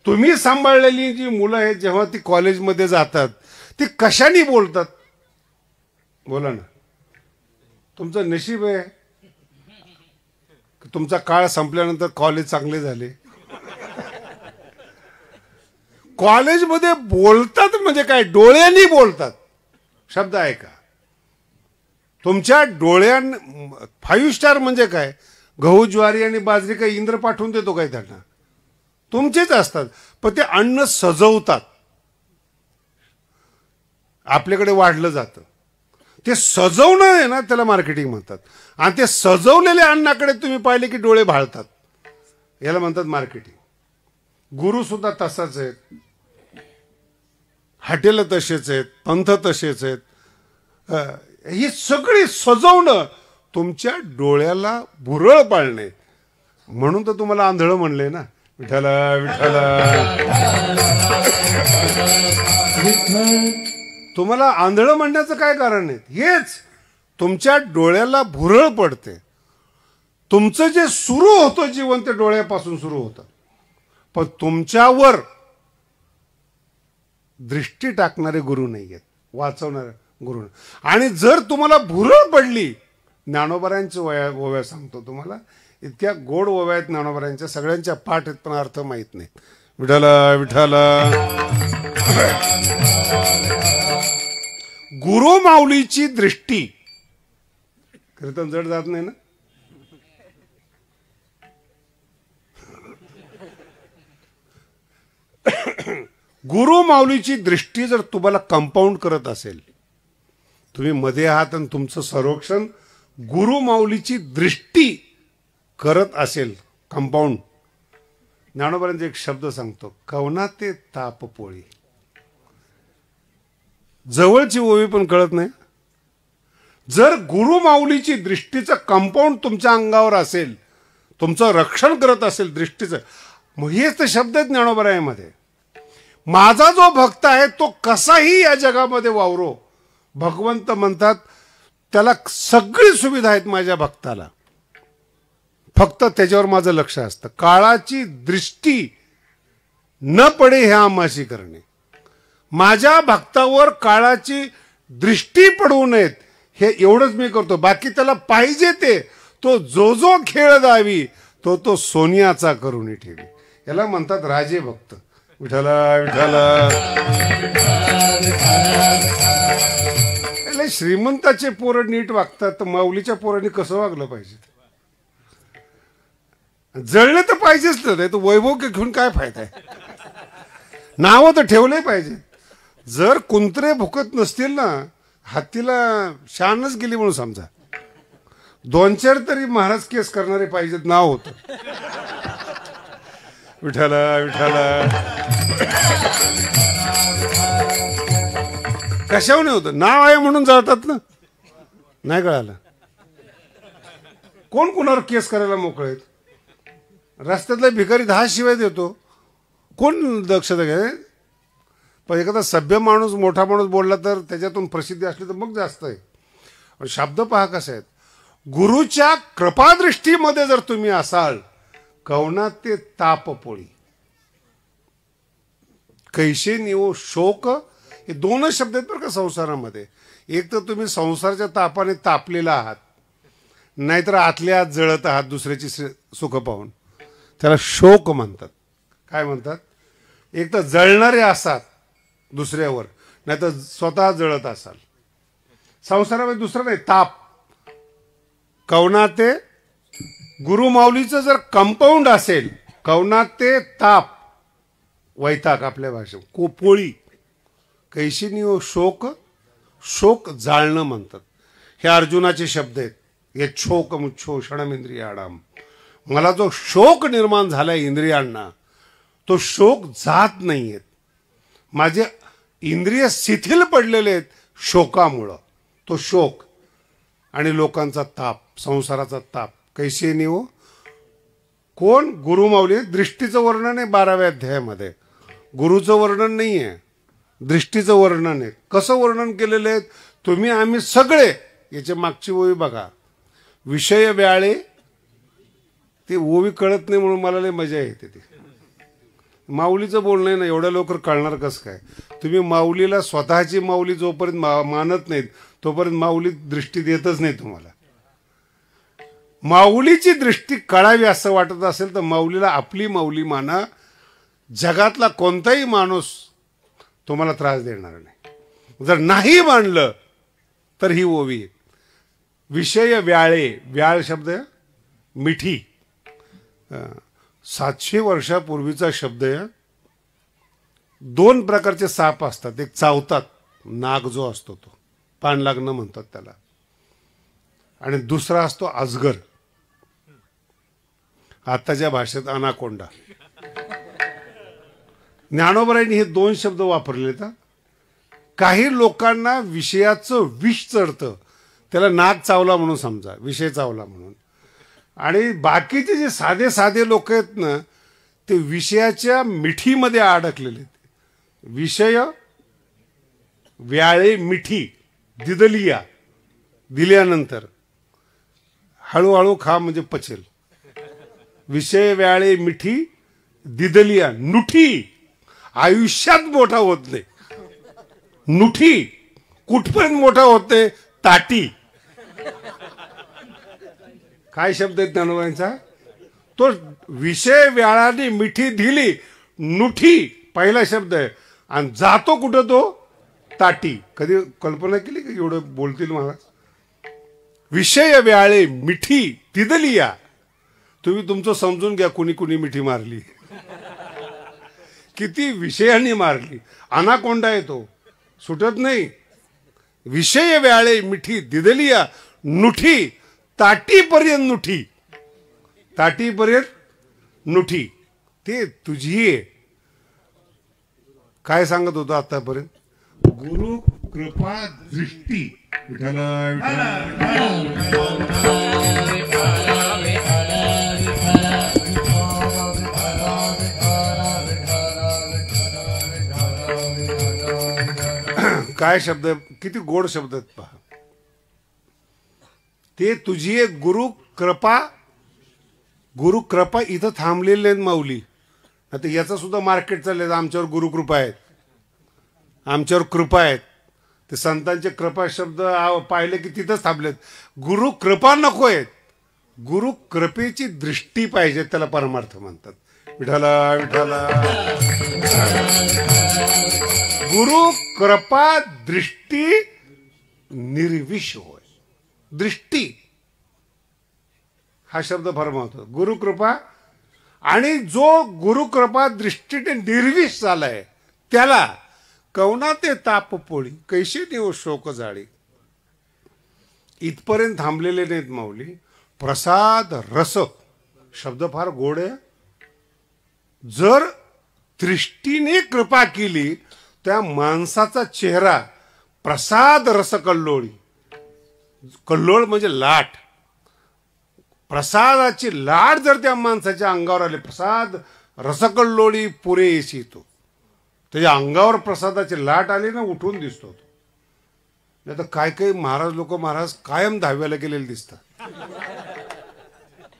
तुम्ही सांभाळलेली जी मुलं आहेत, जेव्हा ती कॉलेजमध्ये जातात, ती कशाने बोलतात? बोला ना. तुमचं नशीब आहे, तुमचा काळ संपल्यानंतर कॉलेज चांगले झाले. कॉलेजमध्ये बोलतात म्हणजे काय, डोळ्यांनी बोलतात. शब्द आहे का तुमच्या डोळ्यां? 5 स्टार म्हणजे काय, गहू ज्वारी आणि बाजरी काही इंद्र पाठवून देतो काय त्यांना? तुमचेच असतात. पण ते अन्न सजवतात, आपल्याकडे वाढलं जातं. ते सजवणं आहे ना, त्याला मार्केटिंग म्हणतात. आणि ते सजवलेल्या अन्नाकडे तुम्ही पाहिले की डोळे भाळतात, याला म्हणतात मार्केटिंग. गुरु सुद्धा तसाच आहेत, हॉटेल तसेच आहेत, पंथ तसेच आहेत. ही सगळी सजवणं तुमच्या डोळ्याला भुरळ पाळणे, म्हणून तर तुम्हाला आंधळ म्हणले ना, विठ्ठला विठ्ठला. तुम्हाला आंधळ म्हणण्याचं काय कारण आहे? हेच तुमच्या डोळ्याला भुरळ पडते. तुमचं जे सुरू होतं जीवन ते डोळ्यापासून सुरू होतं, पण तुमच्यावर दृष्टी टाकणारे गुरु नाही आहेत, वाचवणारे गुरु. आणि जर तुम्हाला भुरळ पडली, ज्ञानोबारांच्या ओव्या सांगतो तुम्हाला, इतक्या गोड ओव्या आहेत ज्ञानोबारांच्या, सगळ्यांच्या पाठ आहेत पण अर्थ माहीत नाहीत. विठ्ठला विठ्ठला. गुरु माऊलीची दृष्टी. कीर्तन जड जात नाही ना? गुरु माऊलीची दृष्टी जर तुम्हाला कंपाऊंड करत असेल, तुम्ही मध्ये आहात आणि तुमचं संरक्षण गुरु माऊलीची दृष्टी करत असेल, कंपाऊंड. ज्ञानोबारांचा एक शब्द सांगतो, कवना ते ताप पोळी. जवळची ओवी पण कळत नाही. जर गुरु माऊलीची दृष्टीचं कंपाऊंड तुमच्या अंगावर असेल, तुमचं रक्षण करत असेल दृष्टीचं, मग हेच ते शब्द आहेत ज्ञानोबारायांमध्ये. माझा जो भक्त आहे तो कसाही या जगामध्ये वावरो, भगवंत म्हणतात त्याला सगळी सुविधा आहेत माझ्या भक्ताला, फक्त त्याच्यावर माझं लक्ष असतं. काळाची दृष्टी न पडे हे आमाशी करणे. माझ्या भक्तावर काळाची दृष्टी पडू नयेत हे एवढंच मी करतो. बाकी त्याला पाहिजे ते, तो जो जो खेळ दावी तो तो सोनियाचा करून ठेवी. याला म्हणतात राजे भक्त. विठ्ठला विठ्ठला. श्रीमंताचे पोरं नीट वागतात, तर माऊलीच्या पोरांनी कसं वागलं पाहिजे? जळले तर पाहिजेच तर, तो वैभव घेऊन काय फायदा आहे? नावं तर ठेवले पाहिजे. जर कुंत्रे भुकत नसतील ना, हत्तीला शानच गेली म्हणून समजा. 2-4 तरी महाराज केस करणारे पाहिजेत, नाव होतं. विठ्ठला विठ्ठला. कशावर नाही होतं? नाव आहे म्हणून जातात ना. नाही कळालं? कोण कुणावर केस करायला मोकळे आहेत? रस्त्यातला भिकारी 10 शिवाय देतो, कोण दक्षता घ्या? पण एखादा सभ्य माणूस, मोठा माणूस बोलला तर त्याच्यातून प्रसिद्धी असली तर मग जास्त आहे. शब्द पहा कसे आहेत. गुरुच्या कृपादृष्टीमध्ये जर तुम्ही असाल, कवना ते ताप पोळी. कैसे निवो शोक, हे 2च शब्द आहेत बरं का संसारामध्ये. एक तर तुम्ही संसाराच्या तापाने तापलेला आहात, नाहीतर आतल्या आत जळत आहात दुसऱ्याची सुख पाहून, त्याला शोक म्हणतात. काय म्हणतात? एक तर जळणारे असाल दुसऱ्यावर, नाहीतर स्वतः जळत असाल. संसारामध्ये दुसरं नाही, ताप. कवना ते गुरु माऊलीचं जर कंपाऊंड असेल, कवना ते ताप, वैताग आपल्या भाषेत, पोळी. कैशिनी हो शोक, शोक जाळणं म्हणतात. हे अर्जुनाचे शब्द आहेत. हे शोक मुच्छो षणमिंद्रिय आडाम. मला जो शोक निर्माण झालाय इंद्रियांना, तो शोक जात नाहीयेत. माझे इंद्रिय शिथिल पडलेले आहेत शोकामुळं. तो शोक आणि लोकांचा ताप, संसाराचा ताप. कैसे नाही हो. कोण? गुरु माऊली. दृष्टीचं वर्णन आहे 12व्या अध्यायामध्ये. गुरुचं वर्णन नाही आहे, दृष्टीचं वर्णन आहे. कसं वर्णन केलेलं आहे? तुम्ही आम्ही सगळे, याच्या मागची ओवी बघा. विषय व्याळे, ते ओवी कळत नाही म्हणून मला लय मजा येते. ती माऊलीचं बोलणं आहे ना, एवढ्या लवकर कळणार कसं काय? तुम्ही माऊलीला स्वतःची माऊली जोपर्यंत मानत नाहीत तोपर्यंत माऊली दृष्टी देतच नाही तुम्हाला. माऊलीची दृष्टी कळावी असं वाटत असेल तर माऊलीला आपली माऊली माना. जगातला कोणताही माणूस तुम्हाला त्रास देणार नाही. जर नाही मानलं तर ही ओवी. विषय व्याळे, व्याळ शब्द मिठी, 700 वर्षापूर्वीचा शब्द आहे. 2 प्रकारचे साप असतात. एक चावतात, नाग जो असतो तो, पान लागणं म्हणतात त्याला, आणि दुसरा असतो अजगर, आताच्या भाषेत अनाकोंडा. ज्ञानोबारायांनी हे 2 शब्द वापरले. तर काही लोकांना विषयाचं विष चढतं, त्याला नाक चावला म्हणून समजा, विषय चावला म्हणून. आणि बाकीचे जे साधे साधे लोक आहेत ना, ते विषयाच्या मिठीमध्ये अडकलेले आहेत. विषय व्याळे मिठी दिदलिया, दिल्यानंतर हळूहळू खा म्हणजे पचेल. विषय व्याळे मिठी दिदलिया, नुठी आयुष्यात मोठा होत नाही. नुठी कुठपर्यंत मोठा होत नाही? ताटी. काय शब्द आहेत ज्ञानोबांचा? तो विषय व्याळाने मिठी दिली, नुठी पहिला शब्द आहे. आणि जातो कुठं तो? ताटी. कधी कल्पना केली की एवढं बोलतील महाराज? विषय व्याळे मिठी दिदलिया. तुम्ही तुमचं समजून घ्या, कुणी कुणी मिठी मारली, किती विषयांनी मारली. अनाकोंडा येतो, सुटत नाही. विषय व्याळे मिठी दिदलिया, नुठी ताटीपर्यंत नुठी, ताटीपर्यंत नुठी. ते तुझी आहे. काय सांगत होतो आतापर्यंत? गुरु कृपा दृष्टी. काय शब्द, किती गोड शब्द आहेत पहा. ते तुझी आहे गुरु कृपा. गुरु कृपा इथं थांबलेले आहेत माऊली. आता याचं सुद्धा मार्केट चाललंय, आमच्यावर गुरुकृपा आहेत, आमच्यावर कृपा आहेत. ते संतांचे कृपा शब्द पाहिले की तिथंच थांबलेत. गुरु कृपा नको आहेत, गुरु कृपेची दृष्टी पाहिजे, त्याला परमार्थ म्हणतात. विठाला विठाला. गुरु कृपा दृष्टी निर्विष होय. दृष्टी हा शब्द फार महत्व. गुरुकृपा. आणि जो गुरुकृपा दृष्टीने निर्विष झालाय त्याला कवना ते ताप पोळी, कैशी देव शोक जाळी. इथपर्यंत थांबलेले नाहीत माऊली. प्रसाद रस शब्द फार गोड आहे. जर दृष्टीने कृपा केली त्या माणसाचा चेहरा प्रसाद रस कल्लोळी. कल्लोळ म्हणजे लाट. प्रसादाची लाट जर त्या माणसाच्या अंगावर आली, प्रसाद रसकल्लोळी पुरे येशी, तो त्याच्या अंगावर प्रसादाची लाट आली ना, उठून दिसतो तो. नाही तर काय काही महाराज लोक महाराज कायम दहाव्याला गेलेले दिसतात.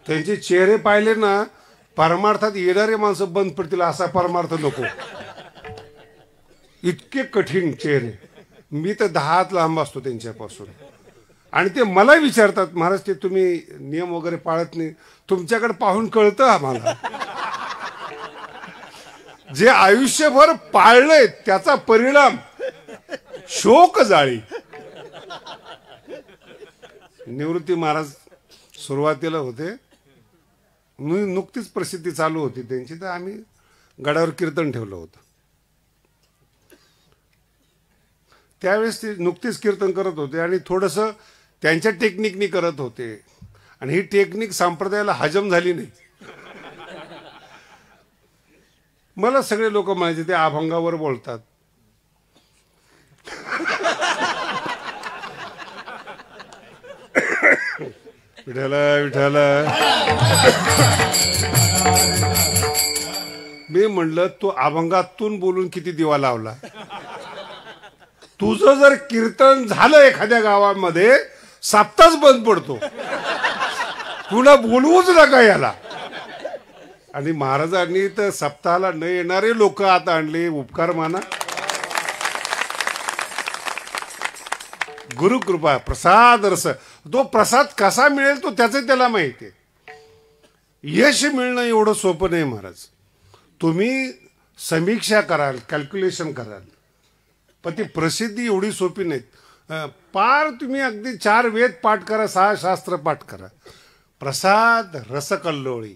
त्यांचे चेहरे पाहिले ना, परमार्थात येणारे माणसं बंद पडतील असा परमार्थ नको. इतके कठीण चेहरे. मी तर 10 हात लांब असतो त्यांच्यापासून. आणि ते मला विचारतात, महाराज ते तुम्ही नियम वगैरे पाळत नाही, तुमच्याकडे पाहून कळतं आम्हाला. जे आयुष्यभर पाळलंय त्याचा परिणाम शोक जाळी. निवृत्ती महाराज सुरुवातीला होते, नुकतीच प्रसिद्धी चालू होती त्यांची, तर आम्ही गडावर कीर्तन ठेवलं होतं. त्यावेळेस ते नुकतीच कीर्तन करत होते आणि थोडंसं त्यांच्या टेक्निकनी करत होते. आणि ही टेक्निक संप्रदायाला हजम झाली नाही. मला सगळे लोक म्हणायचे ते अभंगावर बोलतात. विठाला विठाला. मी म्हणलं तू अभंगातून बोलून किती दिवा लावला. तुझं जर कीर्तन झालं एखाद्या गावामध्ये, सप्ताहच बंद पडतो. तुला बोलवूच नका याला. आणि महाराजांनी तर सप्ताहाला न येणारे लोक आता आणले. उपकार माना. गुरुकृपा प्रसाद रस. तो प्रसाद कसा मिळेल तो त्याचं त्याला माहिती आहे. यश मिळणं एवढं सोपं नाही महाराज. तुम्ही समीक्षा कराल, कॅल्क्युलेशन कराल, पण ती प्रसिद्धी एवढी सोपी नाहीत. पार तुम्ही अगदी 4 वेद पाठ करा, 6 शास्त्र पाठ करा. प्रसाद रसकल्लोळी.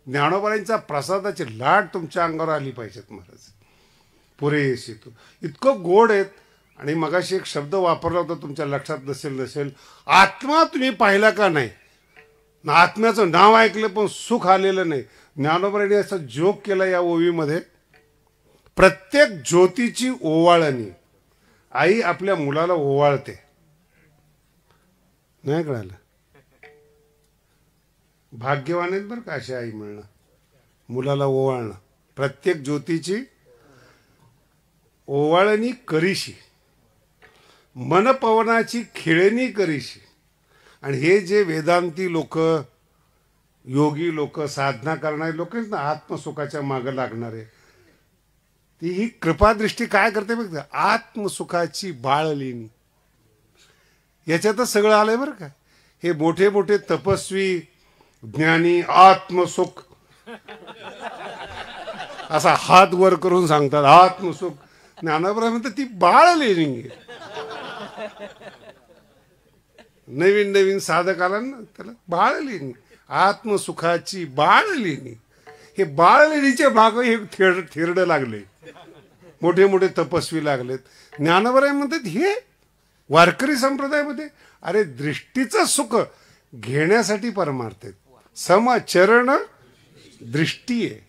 ज्ञानोबांचा प्रसादाची लाट तुमच्या अंगावर आली पाहिजेत महाराज. पुरेशी तू इतकं गोड आहेत. आणि मगाशी एक शब्द वापरला होता, तुमच्या लक्षात नसेल, आत्मा तुम्ही पाहिला का नाही? आत्म्याचं नाव ऐकलं पण सुख आलेलं नाही. ज्ञानोबांनी असा जोक केला या ओवीमध्ये. प्रत्येक ज्योतीची ओवाळणी. आई आपल्या मुलाला ओवाळते. नाही कळालं? भाग्यवान आहेत बरं का अशी आई मिळणं, मुलाला ओवाळणं. प्रत्येक ज्योतीची ओवाळणी करीशी, मन पवनाची खेळणी करीशी. आणि हे जे वेदांती लोक, योगी लोक, साधना करणारे लोक आहेत ना, आत्मसुखाच्या मागे लागणारे, ती ही कृपादृष्टी काय करते बघ, आत्मसुखाची बाळलीनी. याच्यातच सगळं आलंय बरं का. हे मोठे मोठे तपस्वी ज्ञानी आत्मसुख असा हात वर करून सांगतात आत्मसुख. ज्ञानाप्रमाणे म्हणतात ती बाळलेणी. नवीन नवीन साधकाला ना त्याला बाळलेणी, आत्मसुखाची बाळलेणी. हे बाळलेणीच्या भाग हे थेरडं लागले, मोठे मोठे तपस्वी लागलेत. ज्ञानोबराय म्हणतात हे वारकरी संप्रदायामध्ये अरे दृष्टीचं सुख घेण्यासाठी परमार्थ आहेत. समचरण दृष्टी आहे.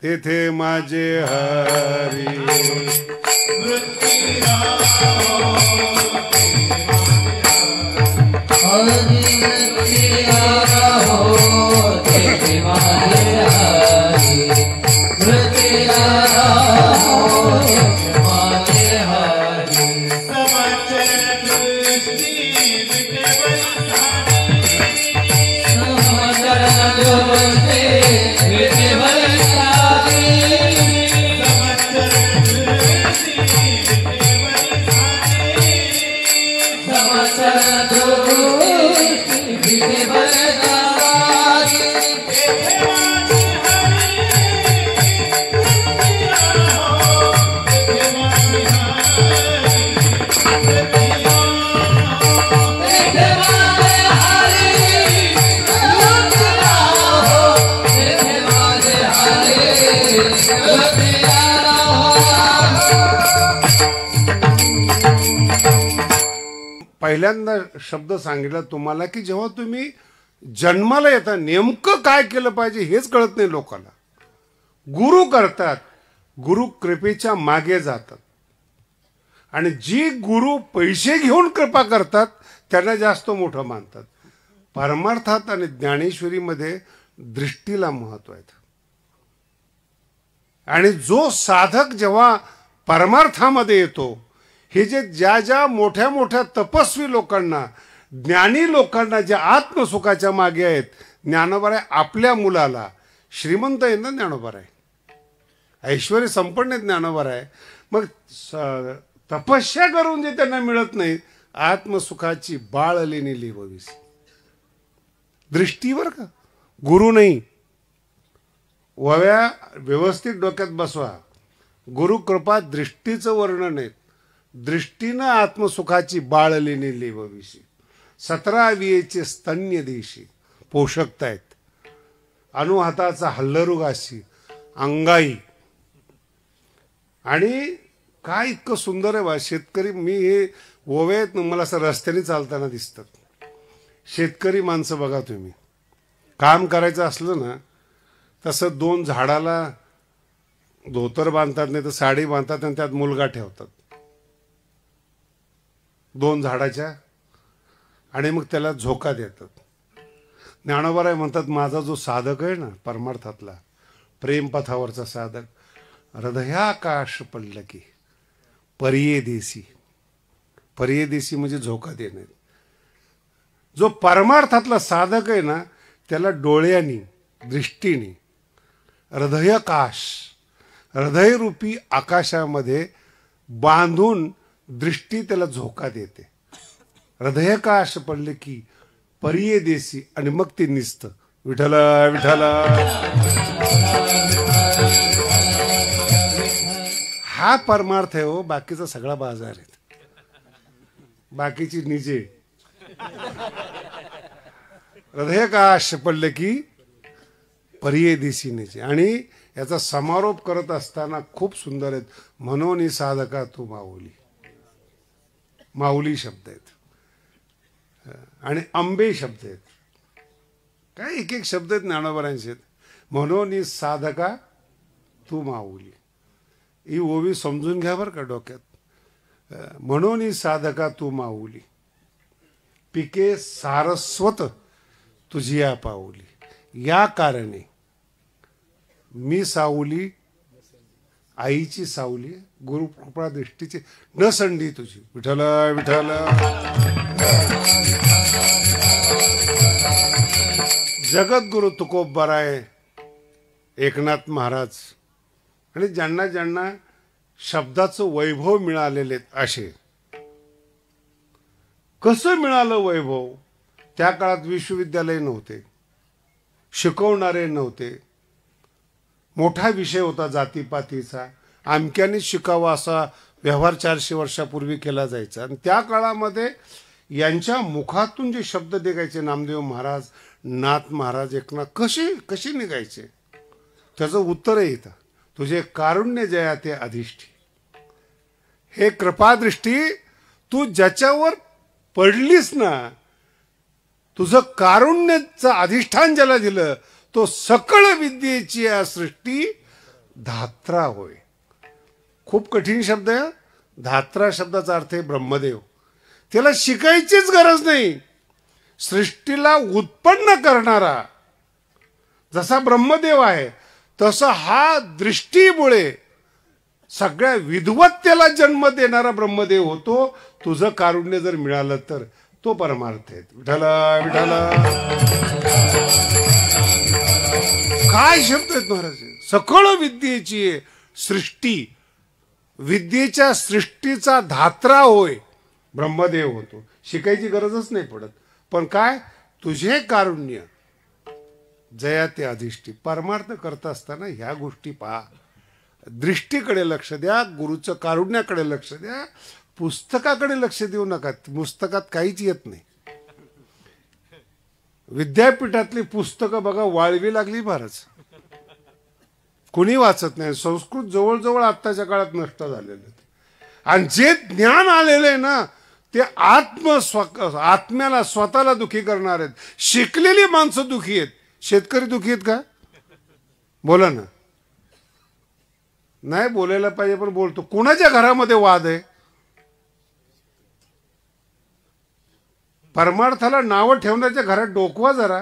तेथे माझे हरी पहिल्यांदा शब्द सांगितला तुम्हाला की जेव्हा तुम्ही जन्माला येता नेमकं काय केलं पाहिजे हेच कळत नाही लोकांना. गुरु करतात, गुरु कृपेच्या मागे जातात. आणि जी गुरु पैसे घेऊन कृपा करतात त्यांना जास्त मोठं मानतात. परमार्थात आणि ज्ञानेश्वरीमध्ये दृष्टीला महत्व आहे. आणि जो साधक जेव्हा परमार्थामध्ये येतो, हे जे ज्या ज्या मोठ्या मोठ्या तपस्वी लोकांना, ज्ञानी लोकांना जे आत्मसुखाच्या मागे आहेत, ज्ञानोबराय आपल्या मुलाला, श्रीमंत आहे ना ज्ञानोबराय, ऐश्वर्य संपन्न ज्ञानोबराय, मग तपस्या करून जे त्यांना मिळत नाही, आत्मसुखाची बाळलेणी लिहावीस. दृष्टीवर का गुरु नाही. वव्या व्यवस्थित डोक्यात बसवा. गुरुकृपा दृष्टीचं वर्णन आहे. दृष्टीनं आत्मसुखाची बाळलेणी लिहावीशी. 17 वियेचे स्तन्य देशी पोषकतायत. अनुहाताचा हल्लरुगाशी अंगाई. आणि काय इतकं सुंदर आहे बा. शेतकरी, मी हे ओव्यात मला असं रस्त्याने चालताना दिसतात. शेतकरी माणसं बघा तुम्ही, काम करायचं असलं ना तसं 2 झाडाला धोतर बांधतात, नाही तर साडी बांधतात आणि त्यात मुलगा ठेवतात 2 झाडाच्या, आणि मग त्याला झोका देतात. ज्ञानोबराय म्हणतात माझा जो साधक आहे ना परमार्थातला, प्रेमपथावरचा साधक, हृदयाकाश पडलं की परियेदेसी. परियेदेसी म्हणजे झोका देणे. जो परमार्थातला साधक आहे ना त्याला डोळ्यांनी, दृष्टीने हृदयाकाश, हृदयरूपी आकाशामध्ये बांधून दृष्टी त्याला झोका देते. हृदयाकाश पडले की परियेदेसी, आणि मग ते निसतं. विठ्ठल विठ्ठल. हा परमार्थ आहे हो. बाकीचा सगळा बाजार आहे, बाकीची निजे. हृदयाकाश पडले की परियेदेसी निजे. आणि याचा समारोप करत असताना खूप सुंदर आहेत. म्हणून साधका तू माऊली. माऊली शब्द आहेत आणि अंबे शब्द आहेत. काय एक एक शब्द आहेत ज्ञानोबरांचे. म्हणून साधका तू माऊली. ही ओवी समजून घ्या बरं का डोक्यात. म्हणून साधका तू माऊली, पिके सारस्वत तुझी या पाऊली. या कारणे मी सावली, आईची सावली, गुरु कृपा दृष्टीची न संडी तुझी. विठ्ठल विठ्ठल. जगद्गुरु तुकोबराय एकनाथ महाराज आणि ज्यांना ज्यांना शब्दाचं वैभव मिळालेले असे. कसं मिळालं वैभव? त्या काळात विश्वविद्यालय नव्हते, शिकवणारे नव्हते, मोठा विषय होता जातीपातीचा, आमक्याने शिकावा असा व्यवहार 400 वर्षापूर्वी केला जायचा. आणि त्या काळामध्ये यांच्या मुखातून जे शब्द निघायचे, नामदेव महाराज, नाथ महाराज, एकनाथ, कशी निघायचे? त्याचं उत्तरही येतं, तुझे कारुण्य जया ते अधिष्ठी. हे कृपादृष्टी, तू ज्याच्यावर पडलीस ना, तुझं कारुण्याचं अधिष्ठान ज्याला दिलं, तो सकळ विद्येची या सृष्टी धात्रा होय. खूप कठीण शब्द आहे. धात्रा शब्दाचा अर्थ आहे ब्रह्मदेव. त्याला शिकायचीच गरज नाही. सृष्टीला उत्पन्न करणारा जसा ब्रह्मदेव आहे, तसा हा दृष्टीमुळे सगळ्या विद्वत्तेला जन्म देणारा ब्रह्मदेव होतो. तुझं कारुण्य जर मिळालं तर तो परमार्थ आहे. विठ्ठल विठ्ठल. काय शब्द आहेत महाराज? सकळ विद्येची सृष्टी, विद्येच्या सृष्टीचा धात्रा होय ब्रह्मदेव होतो. शिकायची गरजच नाही पडत. पण काय? तुझे कारुण्य जया ते अधिष्ठी. परमार्थ करत असताना ह्या गोष्टी पहा. दृष्टीकडे लक्ष द्या, गुरुचं कारुण्याकडे लक्ष द्या, पुस्तकाकडे लक्ष देऊ नका. पुस्तकात काहीच येत नाही. विद्यापीठातली पुस्तकं बघा, वाळवी लागली फारच, कुणी वाचत नाही. संस्कृत जवळजवळ आत्ताच्या काळात नष्ट झालेले. आणि जे ज्ञान आलेलं आहे ना, ते आत्म्याला स्वतःला दुखी करणार आहेत. शिकलेली माणसं दुखी आहेत. शेतकरी दुखी आहेत का? बोला ना. नाही बोलायला पाहिजे पण बोलतो. कुणाच्या घरामध्ये वाद आहे? परमार्थाला नावं ठेवण्याच्या घरात डोकवा जरा,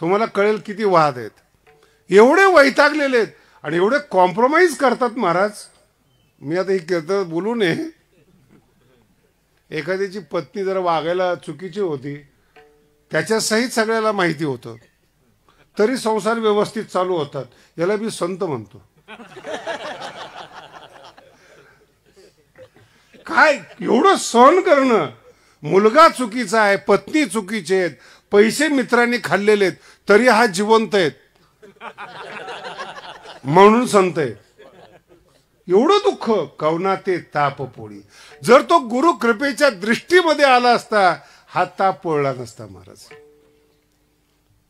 तुम्हाला कळेल किती वाद आहेत. एवढे वैतागलेले आहेत आणि एवढे कॉम्प्रोमाइज करतात महाराज. मी आता हे बोलू नये. एखाद्याची पत्नी जरा वागायला चुकीची होती, त्याच्या सहित सगळ्याला माहिती होतं, तरी संसार व्यवस्थित चालू होतात. याला मी संत म्हणतो. काय एवढं सहन करणं? मुलगा चुकीचा आहे, पत्नी चुकीचे आहेत, पैसे मित्रांनी खाल्लेले आहेत, तरी हा जिवंत आहेत म्हणून संत आहे. एवढं दुःख कवना ते ताप पोळी. जर तो गुरु कृपेच्या दृष्टीमध्ये आला असता, हा ताप पोळला नसता महाराज.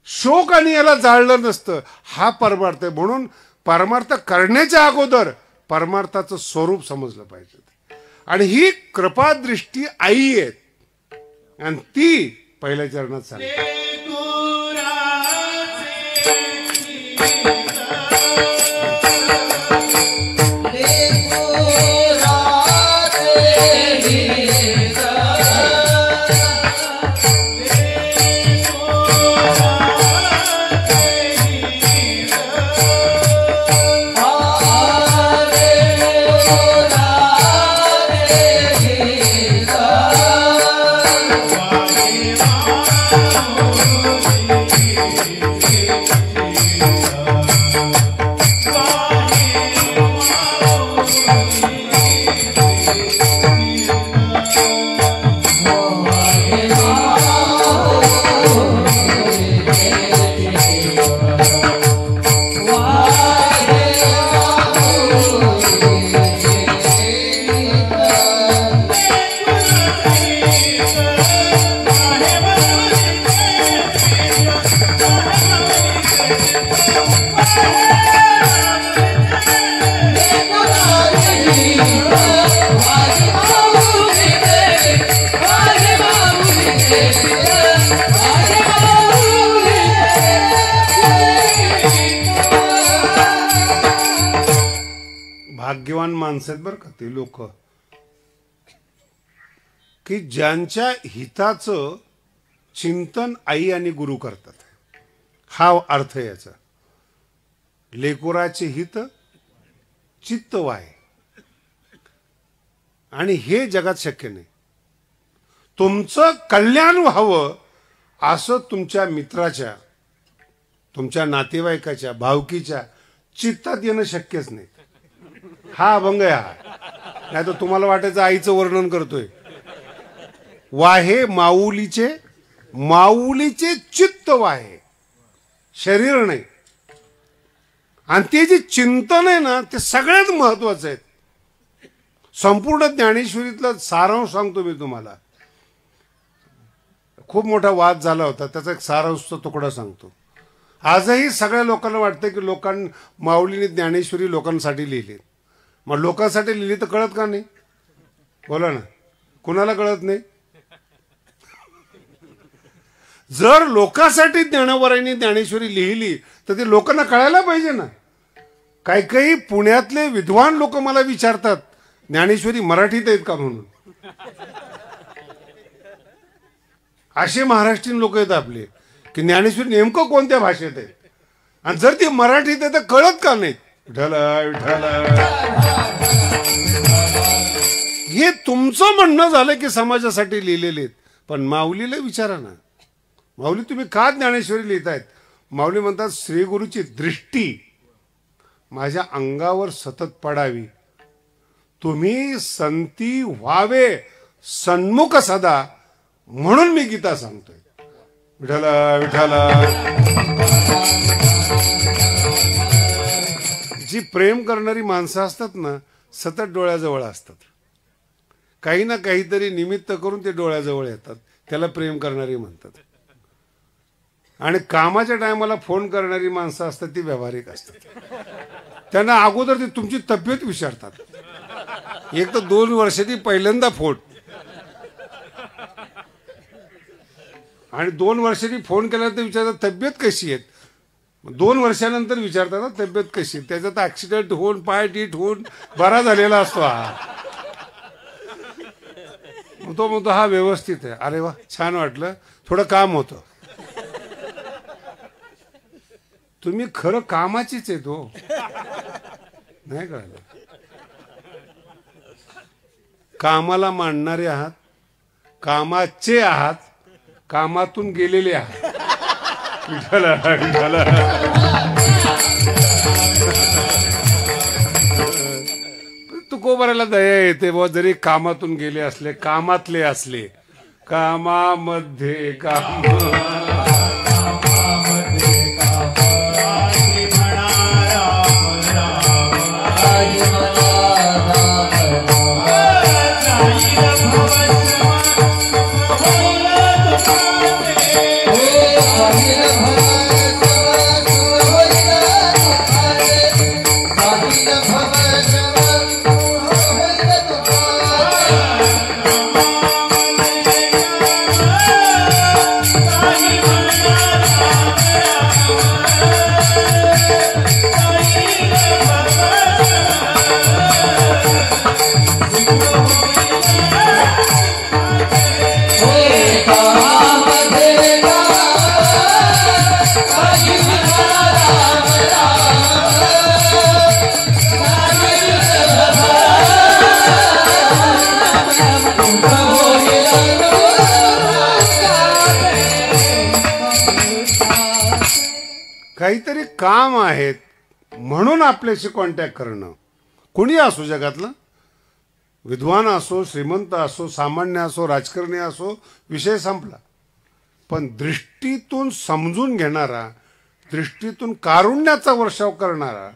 शोक आणि याला जाळलं नसतं. हा परमार्थ आहे. म्हणून परमार्थ करण्याच्या अगोदर परमार्थाचं स्वरूप समजलं पाहिजे. आणि ही कृपादृष्टी आई आहे आणि ती पहिल्या चरणात सांगते. भाग्यवान माणसं आहेत बरं का ते लोक. की ज्यांच्या हिताचं चिंतन आई आणि गुरु करतात, हा अर्थ याचा. लेकुराचे हित चित्त वाहे, आणि हे जगात शक्य नाही. तुमचं कल्याण व्हावं असं तुमच्या मित्राच्या, तुमच्या नातेवाईकाच्या, भावकीच्या चित्तात येणं शक्यच नाही. हा अभंग आहे हा. नाही तर तुम्हाला वाटायचं आईचं वर्णन करतोय. वाहे माऊलीचे, माऊलीचे चित्त वाहे, शरीर नाही. आणि ते जे चिंतन आहे ना, ते सगळ्यात महत्वाचं आहे. संपूर्ण ज्ञानेश्वरीतला सारांश सांगतो मी तुम्हाला. खूप मोठा वाद झाला होता, त्याचा एक सारांशचा तुकडा सांगतो. आजही सगळ्या लोकांना वाटतं की माऊलीने ज्ञानेश्वरी लोकांसाठी लिहिली. मग लोकांसाठी लिहिली तर कळत का नाही? बोला ना, कुणाला कळत नाही? जर लोकांसाठी ज्ञानोबारायांनी ज्ञानेश्वरी लिहिली तर ते लोकांना कळायला पाहिजे ना. काही काही पुण्यातले विद्वान लोक मला विचारतात, ज्ञानेश्वरी मराठीत आहेत का म्हणून. असे महाराष्ट्रीयन लोक आहेत आपले की ज्ञानेश्वरी नेमकं कोणत्या भाषेत आहे, आणि जर ती मराठीत आहे तर कळत का नाही. हे तुमचं म्हणणं झालं की समाजासाठी लिहिलेले आहेत. पण माऊलीला विचारा ना, माऊली तुम्ही का ज्ञानेश्वरी लिहितायत? माऊली म्हणतात, श्रीगुरूची दृष्टी माझ्या अंगावर सतत पडावी, तुम्ही संती व्हावे सन्मुख सदा, म्हणून मी गीता सांगतोय. विठाला विठाला. जी प्रेम करणारी माणसं असतात ना, सतत डोळ्याजवळ असतात. काही ना काहीतरी निमित्त करून ते डोळ्याजवळ येतात, त्याला प्रेम करणारी म्हणतात. आणि कामाच्या टायमाला फोन करणारी माणसं असतात ती व्यावहारिक असतात. त्यांना अगोदर ते तुमची तब्येत विचारतात. एक तर 2 वर्षांनी पहिल्यांदा फोन, आणि 2 वर्षांनी फोन केल्यानंतर विचारतात तब्येत कशी आहे. 2 वर्षानंतर विचारतात ना तब्येत कशी आहे. त्याच्यात ऍक्सिडेंट होऊन, पाय टीट होऊन बरा झालेला असतो हा. तो म्हणतो हा व्यवस्थित आहे. अरे वा, छान वाटलं, थोडं काम होतं. तुम्ही खरं कामाचीच आहे तो, नाही कळलं. कामाला मांडणारे आहात, कामाचे आहात, कामातून गेलेले आहात. विठाला विठाला. तुकोबाराला दया येते बुवा, जरी कामातून गेले असले, कामातले असले. कामामध्ये काम, काहीतरी काम आहेत म्हणून आपल्याशी कॉन्टॅक्ट करणं. कोणी असो जगातलं, विद्वान असो, श्रीमंत असो, सामान्य असो, राजकारणी असो, विषय संपला. पण दृष्टीतून समजून घेणारा, दृष्टीतून कारुण्याचा वर्षाव करणारा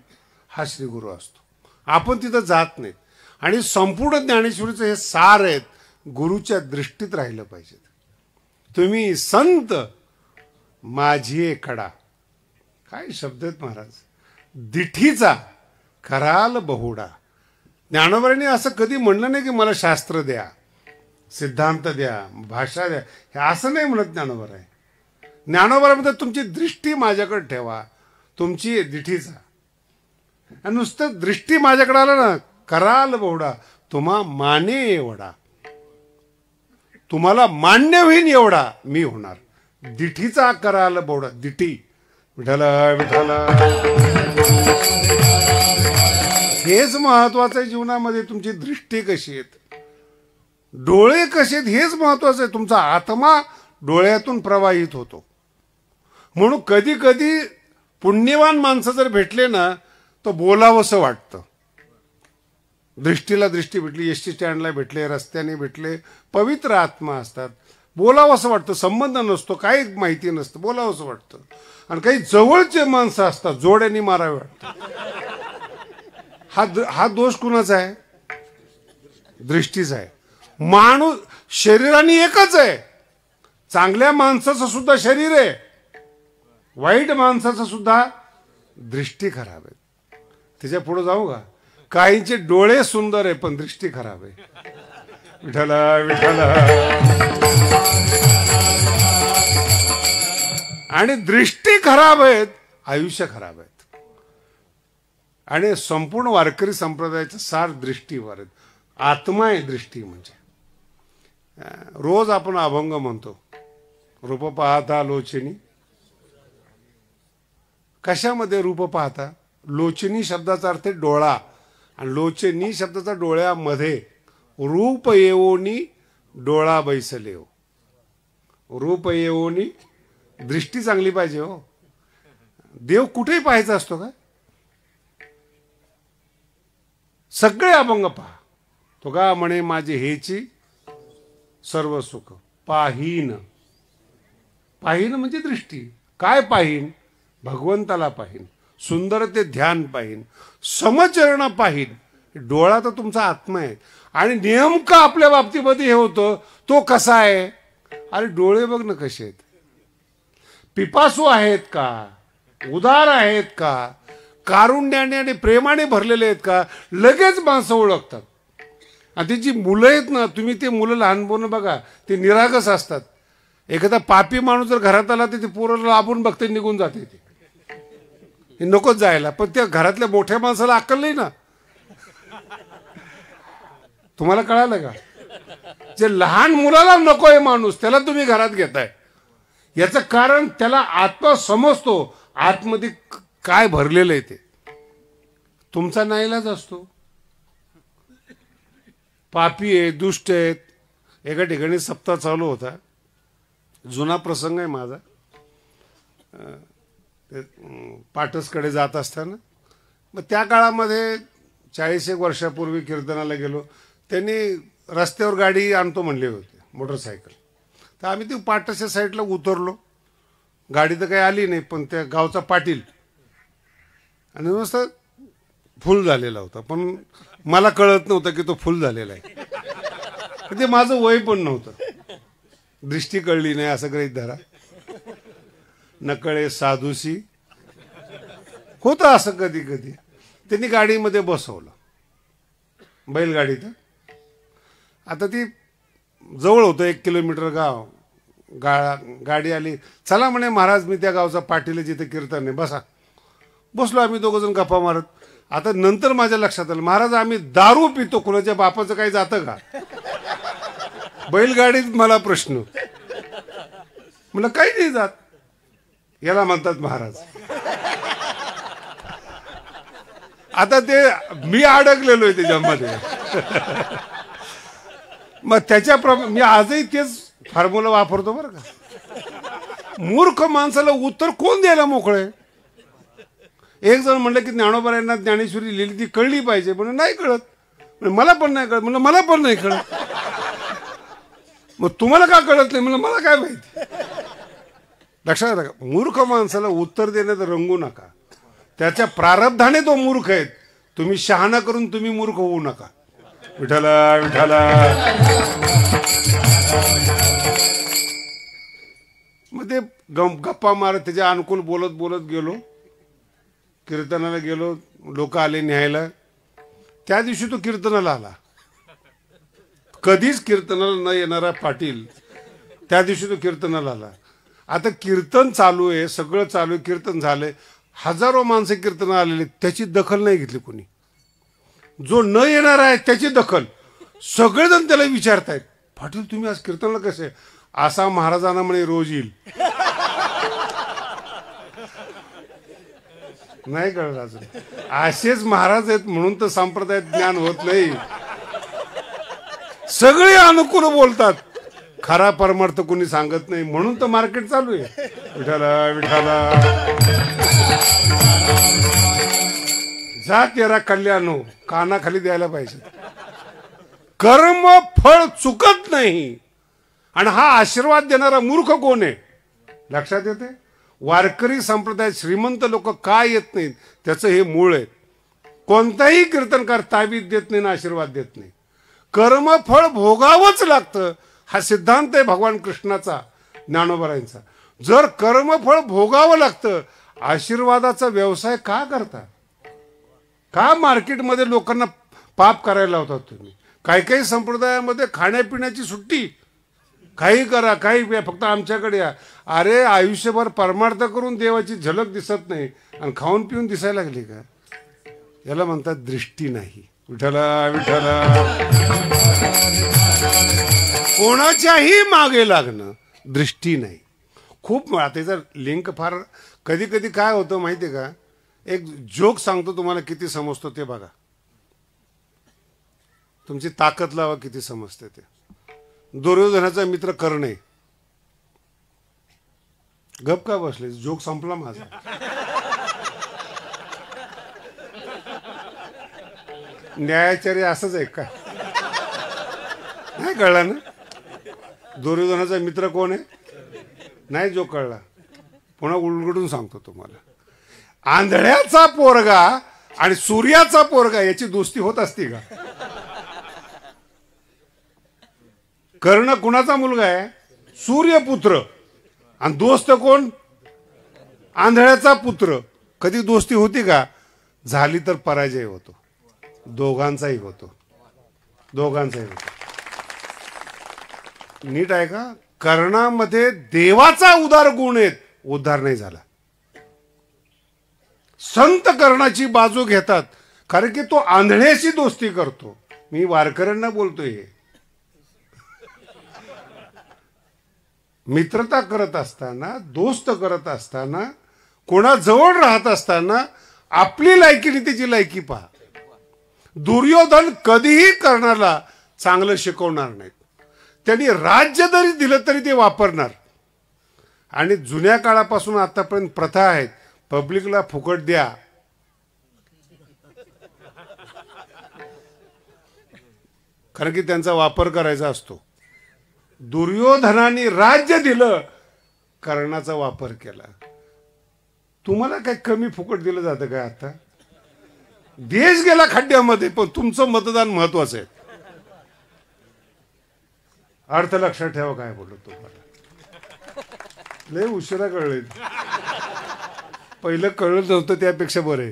हा श्रीगुरू असतो. आपण तिथं जात नाहीत. आणि संपूर्ण ज्ञानेश्वरीचं हे सार आहेत, गुरुच्या दृष्टीत राहिलं पाहिजे. तुम्ही संत माझी कडा, काय शब्द आहेत महाराज. दिठीचा कराल बहुडा. ज्ञानोबांनी असं कधी म्हणलं नाही की मला शास्त्र द्या, सिद्धांत द्या, भाषा द्या, हे असं नाही म्हणत ज्ञानोबा. ज्ञानोबामध्ये तुमची दृष्टी माझ्याकडे ठेवा, तुमची दिठीचा. आणि नुसतं दृष्टी माझ्याकडे आलं ना, कराल बहुडा तुम्हा माने एवढा. तुम्हाला मान्य होईन एवढा मी होणार. दिठीचा कराल बोडा दिठी. विठ्ठल विठ्ठल हेच महत्वाचं आहे जीवनामध्ये. तुमची दृष्टी कशी आहेत, डोळे कसे आहेत हेच महत्वाचं आहे. तुमचा आत्मा डोळ्यातून प्रवाहित होतो. म्हणून कधी कधी पुण्यवान माणसं जर भेटले ना तर बोलावंसं वाटतं. दृष्टीला दृष्टी भेटली, एसटी स्टँडला भेटले, रस्त्याने भेटले, पवित्र आत्मा असतात, बोलावंसं वाटतं. संबंध नसतो, काही माहिती नसतं, बोलावंसं वाटतं. आणि काही जवळचे माणसं असतात, जोड्यांनी मारावे वाटतं. हा दोष कुणाचा आहे? दृष्टीचा आहे. माणूस शरीराने एकच आहे. चांगल्या माणसाचं सुद्धा शरीर आहे, वाईट माणसाचं सुद्धा दृष्टी खराब आहे. त्याच्या पुढे जाऊ का? काहींचे डोळे सुंदर आहे पण दृष्टी खराब आहे. विठ्ठल विठ्ठल. आणि दृष्टी खराब आहेत, आयुष्य खराब आहेत. आणि संपूर्ण वारकरी संप्रदायाचा सार दृष्टीवर आहेत. आत्मा आहे दृष्टी म्हणजे. रोज आपण अभंग म्हणतो, रूप पाहता लोचनी. कशामध्ये रूप पाहता? लोचनी शब्दाचा अर्थ डोळा, आणि लोचनी शब्दाचा डोळ्यामध्ये रूप येवोनी डोळा बैसले हो. रूप येवोनी दृष्टी चांगली पाहिजे हो. देव कुठेही पाहायचा असतो का? सगळे अभंग पहा. तो का म्हणे माझे हेची सर्व सुख पाहीन. पाहीन म्हणजे दृष्टी. काय पाहीन? भगवंताला पाहीन, सुंदर ते ध्यान पाहीन, समचरण पाहीन. डोळा तर तुमचा आत्मा आहे. आणि नेमका आपल्या बाबतीमध्ये हे होतं, तो कसा आहे? अरे डोळे बघ ना कसे आहेत. पिपासू आहेत का? उदार आहेत का? कारुण्याने आणि प्रेमाने भरलेले आहेत का? लगेच माणसं ओळखतात. आणि ती जी मुलं आहेत ना, तुम्ही ते मुलं लहानपण बघा, ते निरागस असतात. एखादा पापी माणूस जर घरात आला तर ते पोरं लांबून बघते, निघून जाते. ते नकोच जायला. पण त्या घरातल्या मोठ्या माणसाला अक्कल नाही ना. तुम्हाला कळालं का? जे लहान मुलाला नकोय माणूस, त्याला तुम्ही घरात घेताय. याचं कारण त्याला आत्मा समजतो, आतमध्ये काय भरलेलं आहे ते. तुमचा नाईलाज असतो. पापी आहे, दुष्ट आहेत. एका ठिकाणी सप्ताह चालू होता. जुना प्रसंग आहे माझा. पाटसकडे जात असताना मग त्या काळामध्ये 40 वर्षापूर्वी कीर्तनाला गेलो. त्यांनी रस्त्यावर गाडी आणतो म्हणले होते, मोटरसायकल. तर आम्ही ती पाटसच्या साईडला उतरलो. गाडी तर काही आली नाही, पण त्या गावचा पाटील आणि मस्त फुल झालेला होता. पण मला कळत नव्हतं की तो फुल झालेला आहे. ते माझं वय पण नव्हतं. दृष्टी कळली नाही असं गृहीत धरा. नकळे साधूसी होतं असं कधी कधी. त्यांनी गाडीमध्ये बसवलं, बैलगाडीत. आता ती जवळ होतं, 1 किलोमीटर गाव. गाडी आली. चला म्हणे महाराज, मी त्या गावचा पाटील जिथे कीर्तन आहे, बसा. बसलो आम्ही दोघं जण गप्पा मारत. आता नंतर माझ्या लक्षात आलं, महाराज आम्ही दारू पितो, कुणाच्या बापाचं काही जातं का? बैलगाडीत मला प्रश्न. म्हणलं काही नाही जात. याला म्हणतात महाराज. आता ते मी अडकलेलो आहे त्याच्यामध्ये. मग त्याच्याप्रमाणे मी आजही तेच फॉर्म्युला वापरतो बरं का. मूर्ख माणसाला उत्तर कोण द्यायला मोकळे? एक जण म्हणलं की ज्ञानोबरायांना ज्ञानेश्वरी लिहिली, ती कळली पाहिजे. म्हणून नाही कळत. मला पण नाही कळत. म्हणलं मला पण नाही कळत. मग तुम्हाला का कळत नाही? म्हणलं मला काय माहिती. लक्षात राखा, मूर्ख माणसाला उत्तर देण्यात रंगू नका. त्याच्या प्रारब्धाने तो मूर्ख आहे. तुम्ही शहाणा करून तुम्ही मूर्ख होऊ नका. विठ्ठला विठ्ठला. मग ते गप्पा मारत त्याच्या अनुकूल बोलत बोलत गेलो. कीर्तनाला गेलो. लोक आले न्यायला. त्या दिवशी तो कीर्तनाला आला. कधीच कीर्तनाला न येणारा पाटील त्या दिवशी तो कीर्तनाला आला. आता कीर्तन चालू आहे, सगळं चालू आहे, कीर्तन झालंय, हजारो माणसं कीर्तनाला आलेले, त्याची दखल नाही घेतली कोणी. जो न येणार आहे त्याची दखल. सगळेजण त्याला विचारतायत, पाटील तुम्ही आज कीर्तनला कसे? असा महाराजांना म्हणे रोज येईल. नाही कळलं अजून. असेच महाराज आहेत म्हणून तर संप्रदायात ज्ञान होत नाही. सगळे अनुकूल बोलतात, खरा परमार्थ कोणी सांगत नाही, म्हणून तर मार्केट चालू आहे. विठाला विठाला जा तेरा कल्याणो कानाखाली द्यायला पाहिजे. कर्म फळ चुकत नाही. आणि हा आशीर्वाद देणारा मूर्ख कोण आहे लक्षात येते? वारकरी संप्रदायात श्रीमंत लोक का येत नाहीत त्याचं हे मूळ आहे. कोणताही कीर्तनकार ताबीज देत नाही ना आशीर्वाद देत नाही. कर्मफळ भोगावंच लागतं हा सिद्धांत आहे भगवान कृष्णाचा, ज्ञानोबरायांचा. जर कर्मफळ भोगावं लागतं, आशीर्वादाचा व्यवसाय का करता? का मार्केटमध्ये लोकांना पाप करायला लावतात तुम्ही? काही काही संप्रदायामध्ये खाण्यापिण्याची सुट्टी, काही करा काही प्या, फक्त आमच्याकडे या. अरे आयुष्यभर परमार्थ करून देवाची झलक दिसत नाही आणि खाऊन पिऊन दिसायला लागली का? याला म्हणतात दृष्टी नाही. विठ्ठला विठ्ठला. कोणाच्याही मागे लागणं दृष्टी नाही. खूप त्याचा लिंक फार कधी कधी काय होतं माहिती का? एक जोक सांगतो तुम्हाला, किती समजतो ते बघा. तुमची ताकद लावा किती समजते ते. दुर्योधनाचा मित्र कर्ण आहे. गप का बसले? जोक संपला माझा. न्यायाचार्य असंच आहे का? नाही कळला ना? दुर्योधनाचा मित्र कोण आहे? नाही जो कळला. पुन्हा उलगडून सांगतो तुम्हाला. आंधळ्याचा पोरगा आणि सूर्याचा पोरगा याची दोस्ती होत असती का? कर्ण कुणाचा मुलगा आहे? सूर्यपुत्र. आणि दोस्त कोण? आंधळ्याचा पुत्र. कधी दोस्ती होती का? झाली तर पराजय होतो. दोघांचाही होतो. दोघांचाही होतो. नीट आहे का? कर्णामध्ये देवाचा उदार गुण आहेत, उद्धार नाही झाला. संत कर्णाची बाजू घेतात कारण की तो आंधळ्याशी दोस्ती करतो. मी वारकऱ्यांना बोलतोय, मित्रता करत असताना, दोस्त करत असताना, कोणाजवळ राहत असताना आपली लायकी आणि त्याची लायकी पहा. दुर्योधन कधीही कर्णाला चांगलं शिकवणार नाहीत. त्यांनी राज्य जरी दिलं तरी ते वापरणार. आणि जुन्या काळापासून आतापर्यंत प्रथा आहेत, पब्लिकला फुकट द्या. कारण की त्यांचा वापर करायचा असतो. दुर्योधनाने राज्य दिलं, कर्णाचा वापर केला. तुम्हाला काय कमी फुकट दिलं जातं काय? आता देश गेला खड्ड्यामध्ये, पण तुमचं मतदान महत्वाचं आहे. अर्थ लक्षात ठेवा काय बोलतो तुम्हाला. लय उशिरा कळले. पहिलं कळलं नव्हतं त्यापेक्षा बरे.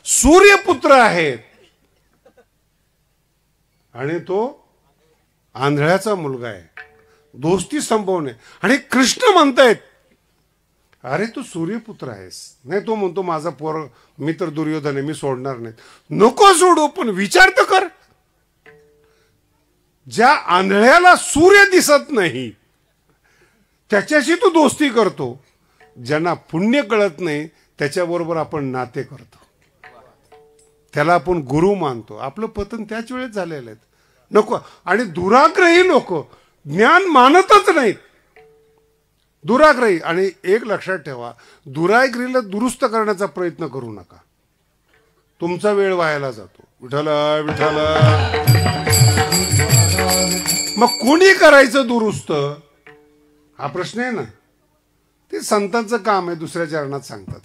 सूर्यपुत्र आहेत आणि तो आंधळ्याचा मुलगा आहे. दोस्ती संपवणे. आणि कृष्ण म्हणतायत अरे तू सूर्यपुत्र आहेस. नाही तो म्हणतो माझा मित्र दुर्योधन आहे, मी सोडणार नाही. नको सोडू, पण विचार तर कर. ज्या आंधळ्याला सूर्य दिसत नाही त्याच्याशी तू दोस्ती करतो. ज्यांना पुण्य कळत नाही त्याच्याबरोबर आपण नाते करतो. त्याला आपण गुरु मानतो. आपलं पतन त्याच वेळेस झालेलं आहे. नको. आणि दुराग्रही लोक ज्ञान मानतच नाहीत. दुराग्रही. आणि एक लक्षात ठेवा, दुराग्रहीला दुरुस्त करण्याचा प्रयत्न करू नका. तुमचा वेळ वायाला जातो. विठ्ठला विठ्ठला. मग कोणी करायचं दुरुस्त हा प्रश्न आहे ना. ते संतांचं काम आहे, दुसऱ्या चरणात सांगतात.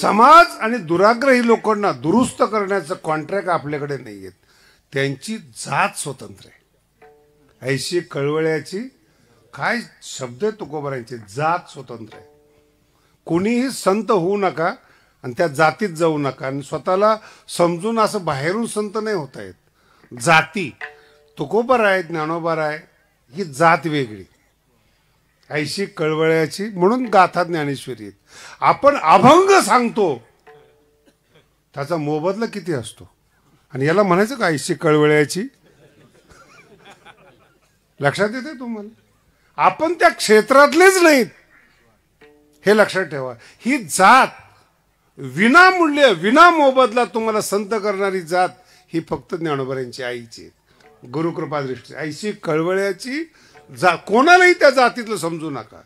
समाज आणि दुराग्रही लोकांना दुरुस्त करण्याचं कॉन्ट्रॅक्ट आपल्याकडे नाहीये. त्यांची जात स्वतंत्र आहे. ऐशी कळवळ्याची काय शब्द आहे तुकोबारांचे, जात स्वतंत्र आहे. कोणीही संत होऊ नका आणि त्या जातीत जाऊ नका आणि स्वतःला समजून असं बाहेरून संत नाही होता येत. जाती तुकोबाराय ज्ञानोबाराय ही जात वेगळी, ऐशी कळवळ्याची म्हणून गाथा ज्ञानेश्वरी आहेत. आपण अभंग सांगतो त्याचा मोबदला किती असतो आणि याला म्हणायचं का ऐशी कळवळ्याची? लक्षात येते तुम्हाला? आपण त्या क्षेत्रातलेच नाहीत हे लक्षात ठेवा. ही जात विनामूल्य विना मोबदला तुम्हाला संत करणारी जात ही फक्त ज्ञानोबारांची आईची गुरुकृपा दृष्टी. ऐशी कळवळ्याची जा कोणालाही त्या जातीतलं समजू नका.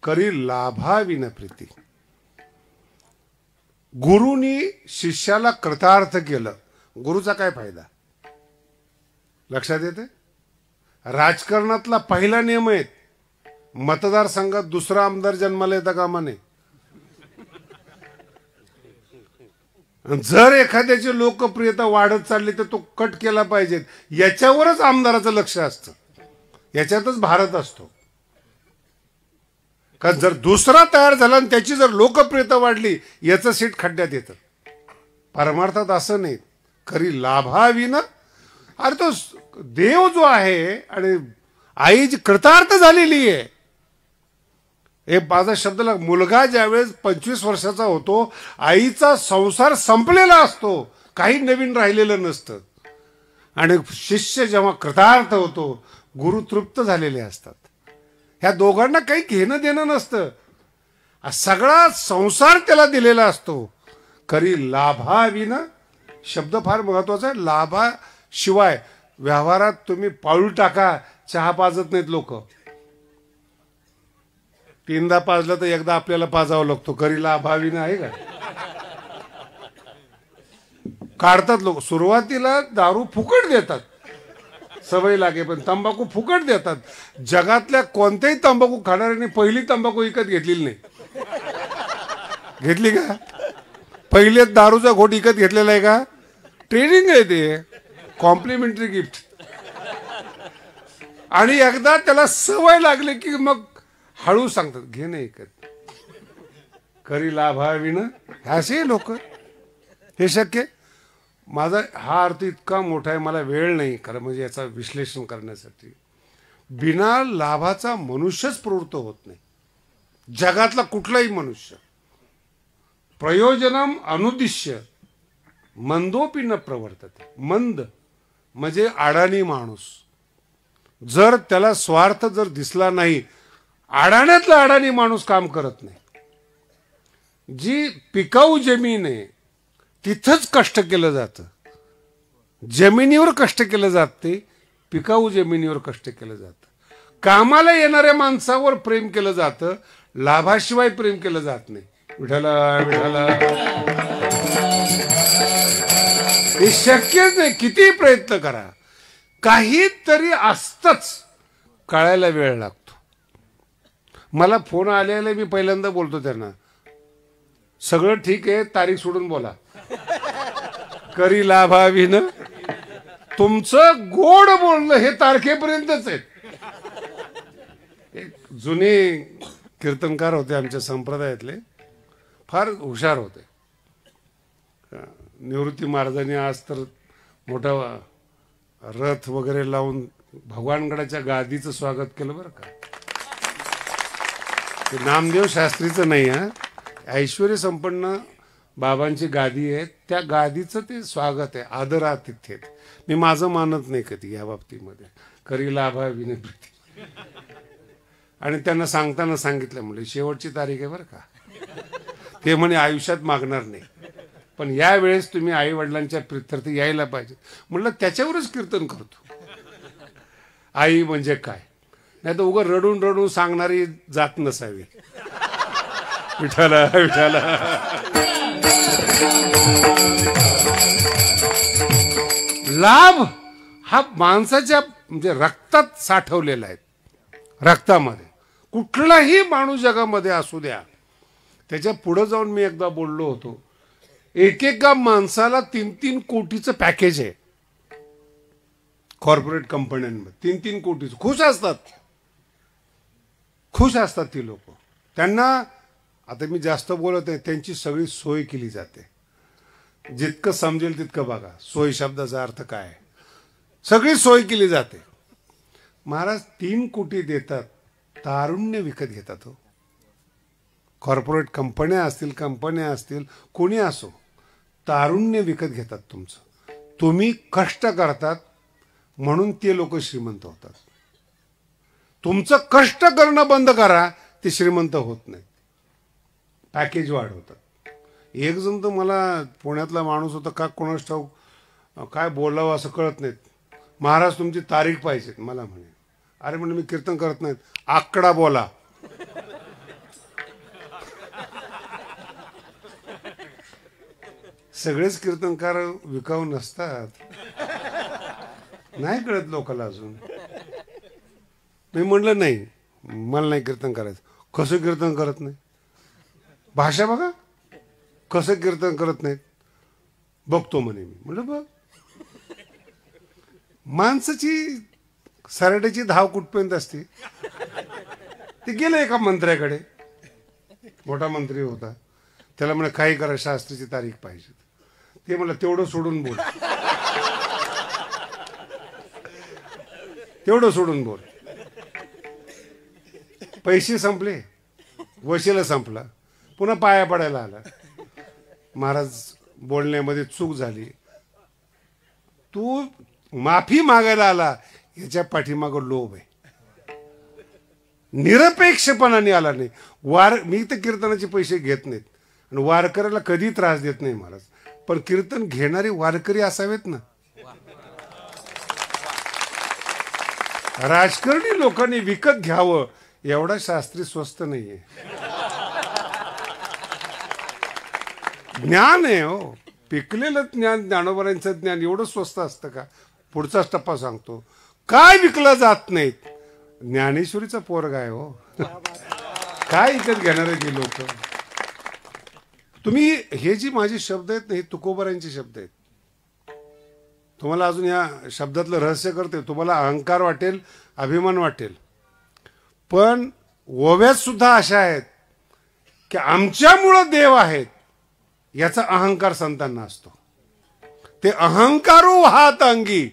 करी लाभाविन प्रीती. गुरुनी शिष्याला कृतार्थ केलं, गुरुचा काय फायदा? लक्षात येते? राजकारणातला पहिला नियम आहे मतदारसंघात दुसरा आमदार जन्माला येता कामा नये. जर एखाद्याची लोकप्रियता वाढत चालली तर तो कट केला पाहिजे. याच्यावरच आमदाराचं लक्ष असतं, याच्यातच भारत असतो. कारण जर दुसरा तयार झाला आणि त्याची जर लोकप्रियता वाढली याचं सीट खड्ड्यात येतं. परमार्थात असं नाही. खरी लाभाविना, अरे तो देव जो आहे आणि आई जी कृतार्थ झालेली आहे. एक माझा शब्द लाग, मुलगा ज्यावेळेस 25 वर्षाचा होतो आईचा संसार संपलेला असतो, काही नवीन राहिलेलं नसतं. आणि शिष्य जेव्हा कृतार्थ होतो गुरु तृप्त झालेले असतात. ह्या दोघांना काही घेणं देणं नसतं, सगळा संसार त्याला दिलेला असतो. खरी लाभाविना शब्द फार महत्वाचा आहे. लाभाशिवाय व्यवहारात तुम्ही पाऊल टाका, चहा पाजत नाहीत लोक. 3दा पाजलं तर एकदा आपल्याला पाजावं लागतो. खरी लाभाविना आहे का? काढतात लोक. सुरुवातीला दारू फुकट देतात सवय लागे, पण तंबाखू फुकट देतात. जगातल्या कोणत्याही तंबाखू खाणाऱ्याने पहिली तंबाखू विकत घेतलेली नाही. घेतली का? पहिले दारूचा घोट विकत घेतलेला आहे का? ट्रेनिंग आहे ते, कॉम्प्लिमेंटरी गिफ्ट. आणि एकदा त्याला सवय लागली की मग हळू सांगतात घे नाही विकत. खरी लाभाविना असे लोक. हे शक्य? माझा हा अर्थ इतका मोठा आहे, मला वेळ नाही खरं म्हणजे याचा विश्लेषण करण्यासाठी. बिना लाभाचा मनुष्यच प्रवृत्त होत नाही, जगातला कुठलाही मनुष्य. प्रयोजनम अनुद्दिश्य मंदोपी न प्रवर्तते. मंद म्हणजे अडाणी माणूस. जर त्याला स्वार्थ जर दिसला नाही, अडाण्यातला अडाणी माणूस काम करत नाही. जी पिकाऊ जमीन आहे तिथंच कष्ट केलं जातं. जमिनीवर कष्ट केलं जाते, पिकाऊ जमिनीवर कष्ट केलं जातं. कामाला येणाऱ्या माणसावर प्रेम केलं जातं, लाभाशिवाय प्रेम केलं जात नाही. विठाला विठाला हे शक्यच नाही. किती प्रयत्न करा काहीतरी असतंच, कळायला वेळ लागतो. मला फोन आलेला, मी पहिल्यांदा बोलतो त्यांना, सगळं ठीक आहे तारीख सोडून बोला. करी लाभाविना. तुमचं गोड बोलणं हे तारखेपर्यंतच आहे. एक जुने कीर्तनकार होते आमच्या संप्रदायातले, फार हुशार होते. निवृत्ती महाराजांनी आज तर मोठा रथ वगैरे लावून भगवानगडाच्या गादीचं स्वागत केलं बरं का. ते नामदेव शास्त्रीचं नाही हा, ऐश्वर्य संपन्न बाबांची गादी आहे, त्या गादीचं ते स्वागत आहे, आदरातिथ्य. मी माझं मानत नाही कधी या बाबतीमध्ये. खरी लाभाविना प्रीती. आणि त्यांना सांगताना सांगितलं, म्हणजे शेवटची तारीख आहे बरं का. ते म्हणे आयुष्यात मागणार नाही, पण या वेळेस तुम्ही आई वडिलांच्या प्रित्यर्थ यायला पाहिजे. म्हटलं त्याच्यावरच कीर्तन करतो. आई म्हणजे काय, नाही तर उगा रडून रडून सांगणारी जात नसावी. विठाला विठाला. लाभ हा माणसाच्या म्हणजे रक्तात साठवलेला आहे. रक्तामध्ये कुठलाही माणूस जगामध्ये असू द्या. त्याच्या पुढे जाऊन मी एकदा बोललो होतो, एकेका माणसाला 3-3 कोटीचं पॅकेज आहे कॉर्पोरेट कंपन्यांमध्ये. 3-3 कोटीचं. खुश असतात ती लोक. त्यांना आता मी जास्त बोलत आहे, त्यांची सगळी सोय केली जाते. जितकं समजेल तितकं बघा. सोय शब्दाचा अर्थ काय आहे. सगळी सोय केली जाते. महाराज 3 कोटी देतात, तारुण्य विकत घेतात. हो, कॉर्पोरेट कंपन्या असतील कोणी असो, तारुण्य विकत घेतात तुमचं. तुम्ही कष्ट करतात म्हणून ते लोक श्रीमंत होतात. तुमचं कष्ट करणं बंद करा, ते श्रीमंत होत नाही. पॅकेज वाढवतात. एक जण तर मला पुण्यातला माणूस होता, का कोणास ठाऊक काय बोलावं असं कळत नाहीत. महाराज तुमची तारीख पाहिजे. मला म्हणे, अरे म्हणजे मी कीर्तन करत नाहीत, आकडा बोला. सगळेच कीर्तनकार विकाऊ नसतात. नाही कळत लोकांना अजून. मी म्हणलं नाही, मला नाही कीर्तन करायचं. कसं कीर्तन करत नाही, भाषा बघा. कसं कीर्तन करत नाहीत, बघतो म्हणे मी. म्हणलं बघ, माणसाची सराट्याची धाव कुठपर्यंत असते. ते गेलं एका मंत्र्याकडे, मोठा मंत्री होता. त्याला म्हणे काही करा, शास्त्रीची तारीख पाहिजे. ते मला तेवढं सोडून बोल, तेवढं सोडून बोल. पैसे संपले, वशिला संपला, पुन्हा पाया पडायला आला. महाराज बोलण्यामध्ये चूक झाली, तू माफी मागायला आला, याच्या पाठीमागं लोभ आहे. निरपेक्षपणाने आला नाही. मी तर कीर्तनाचे पैसे घेत नाहीत आणि वारकऱ्याला कधी त्रास देत नाही महाराज. पण कीर्तन घेणारे वारकरी असावेत ना. राजकारणी लोकांनी विकत घ्यावं एवढा शास्त्री स्वस्त नाहीये. ज्ञान आहे हो, पिकलेलं ज्ञान, ज्ञानोबरांचं ज्ञान एवढं स्वस्त असतं का. पुढचाच टप्पा सांगतो, काय विकलं जात नाहीत. ज्ञानेश्वरीचा पोरगा आहे हो. काय विकत घेणारे ती लोक. तुम्ही हे जी माझे शब्द आहेत ना, हे तुकोबारांचे शब्द आहेत. तुम्हाला अजून या शब्दातलं रहस्य करते, तुम्हाला अहंकार वाटेल, अभिमान वाटेल, पण ओव्यात सुद्धा अशा आहेत की आमच्यामुळं देव आहेत याचा अहंकार संतांना असतो. ते अहंकारो हात अंगी,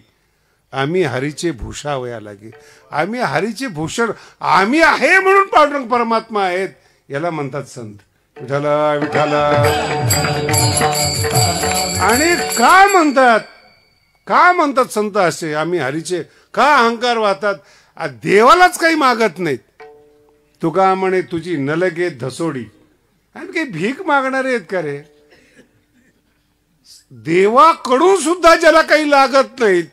आम्ही हरीचे भूषावया लागे. आम्ही हरीचे भूषण, आम्ही आहे म्हणून पांडुरंग परमात्मा आहेत, याला म्हणतात संत. विठाला विठाला. आणि का म्हणतात संत असे, आम्ही हरीचे, का अहंकार वाहतात. देवालाच काही मागत नाहीत. तुका म्हणे तुझी नलगे धसोडी. आणि काही भीक मागणारे आहेत का रे. देवाकडून सुद्धा ज्याला काही लागत नाहीत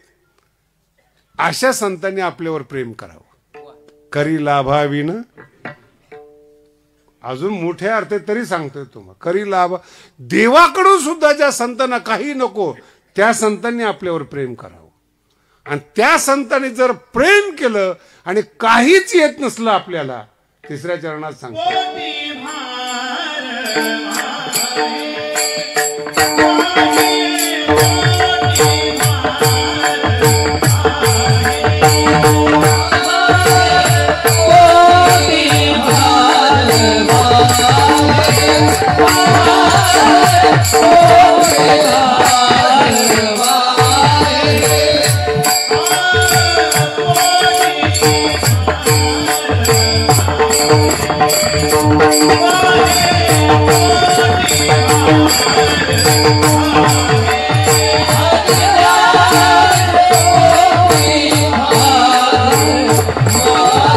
अशा संतांनी आपल्यावर प्रेम करावं. करी लाभाविन, अजून मोठ्या अर्थ तरी सांगतोय तुम्हाला, करी लाभ. देवाकडून सुद्धा ज्या संतांना काही नको त्या संतांनी आपल्यावर प्रेम करावं. आणि त्या संतांनी जर प्रेम केलं आणि काहीच येत नसलं आपल्याला, तिसऱ्या चरणात सांगतो, Oh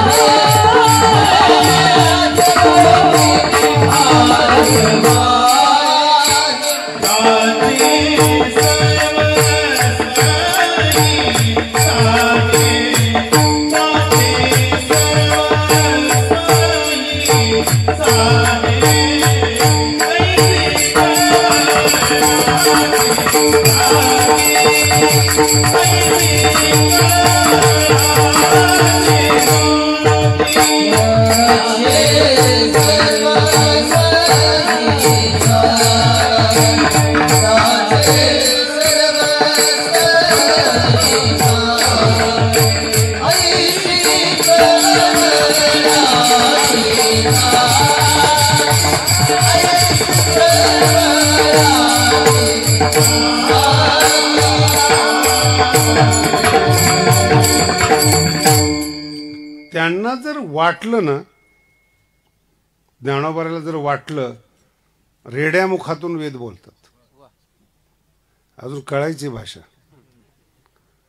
त्यांना जर वाटलं ना, ज्ञानोबाला जर वाटलं, रेड्या मुखातून वेद बोलतात. अजून कळायची भाषा.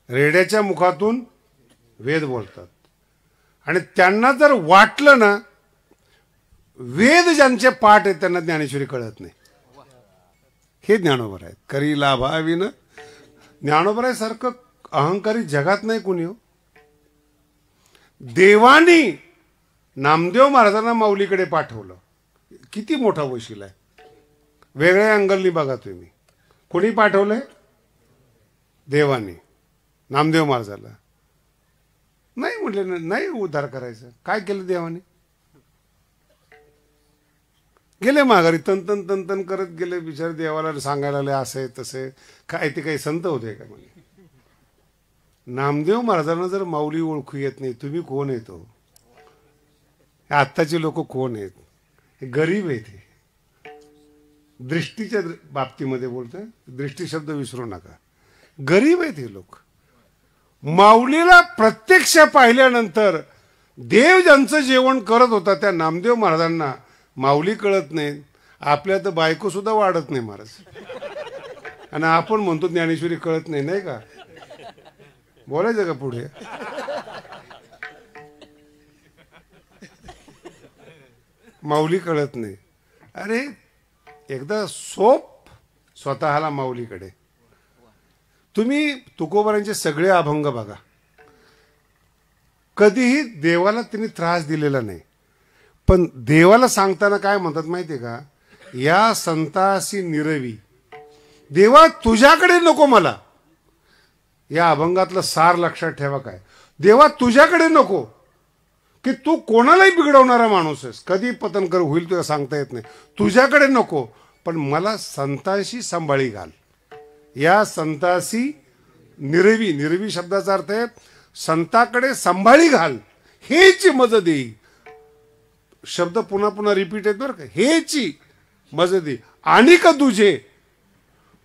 रेड्याच्या मुखातून वेद बोलतात. आणि त्यांना जर वाटलं ना, वेद ज्यांचे पाठ आहेत त्यांना ज्ञानेश्वरी कळत नाही. हे ज्ञानोबा आहेत. करी लाभाविन. ज्ञानोबा सारखं अहंकारी जगात नाही कुणी हो. देवानी नामदेव महाराजांना माऊलीकडे पाठवलं. किती मोठा वशील आहे. वेगळ्या अँगलनी बघा तुम्ही. कोणी पाठवलंय? देवानी नामदेव महाराजाला. नाही म्हटले, नाही उद्धार करायचं. काय केलं देवाने? गेले माघारी. तन तन तन करत गेले. बिचारे देवाला सांगायला लागले असं आहे तसे. काय ते काही संत होते का म्हणे. नामदेव महाराजांना जर माऊली ओळखू येत नाही, तुम्ही कोण येतो? आत्ताचे लोक कोण आहेत? हे गरीब आहेत. हे दृष्टीच्या बाबतीमध्ये बोलतोय. दृष्टी शब्द विसरू नका. गरीब आहेत हे लोक. माऊलीला प्रत्यक्ष पाहिल्यानंतर देव ज्यांचं जेवण करत होता त्या नामदेव महाराजांना माऊली कळत नाही. आपल्या तर बायको सुद्धा वाढत नाही महाराज. आणि आपण म्हणतो ज्ञानेश्वरी कळत नाही, नाही का? बोलायचं का पुढे? माऊली कळत नाही. अरे एकदा सोप स्वतःला माऊलीकडे. तुम्ही तुकोबारांचे सगळे अभंग बघा. कधीही देवाला त्यांनी त्रास दिलेला नाही. पण देवाला सांगताना काय म्हणतात माहितीये का? या संतासी निरवी देवा तुझ्याकडे नको मला. या अभंगातलं सार लक्षात ठेवा. काय? देवा तुझ्याकडे नको, की तू कोणालाही बिघडवणारा माणूस आहेस. कधी पतन कर होईल तुला सांगता येत नाही. तुझ्याकडे नको, पण मला संतांशी सांभाळी घाल. या संतासी निरवी. निरवी शब्दाचा अर्थ आहे संताकडे सांभाळी घाल. हेची मज देई. शब्द पुन्हा पुन्हा रिपीट आहेत बरं का. हेची मज देई. आणि का तुझे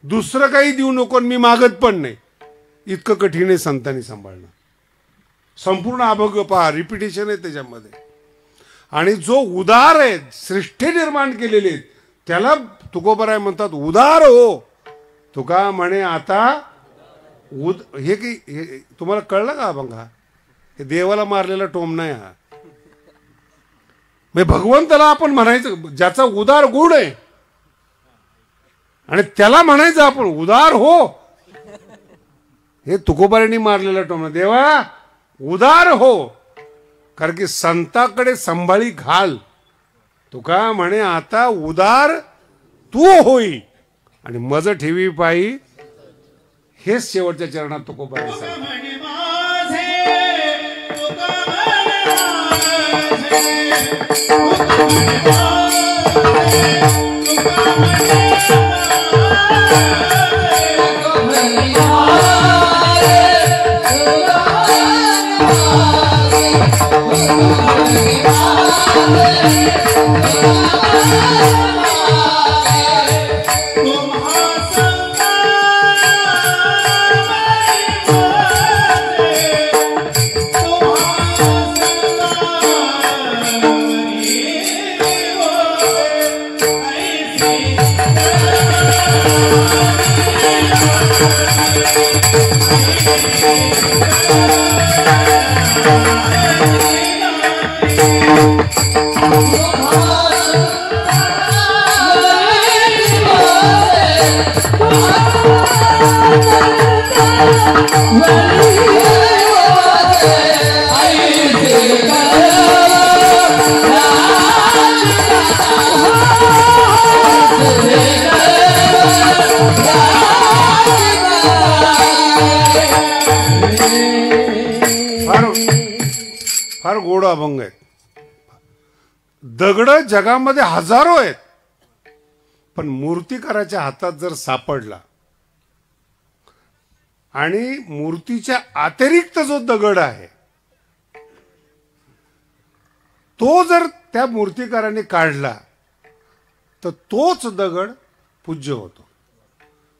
दुसरं काही देऊ नको, मी मागत पण नाही. इतकं कठीण आहे संतांनी सांभाळणं. संपूर्ण अभंग पहा, रिपिटेशन आहे त्याच्यामध्ये. आणि जो उदार आहे, सृष्टी निर्माण केलेले आहेत, त्याला तुकोबाराय म्हणतात उदार हो. तुका म्हणे आता हे की तुम्हाला कळलं का अभंग? हे देवाला मारलेला टोम नाही हा. म्हणजे भगवंताला आपण म्हणायचं ज्याचा उदार गुण आहे, आणि त्याला म्हणायचं आपण उदार हो. हे तुकोबारांनी मारलेला टोम. देवा उदार हो, कारण की संताकडे संभाळी घाल. तुका म्हणे आता उदार तू होई, आणि मज ठेवी पायी. हेच शेवटच्या चरणात तुकोबारांनी सांगितलं. फार गोड अभंग आहेत. दगड जगामध्ये हजारो आहेत, पण मूर्तिकाराच्या हातात जर सापडला आणि मूर्तीच्या अतिरिक्त जो दगड आहे तो जर त्या मूर्तिकाराने काढला तर तोच दगड पूज्य होतो.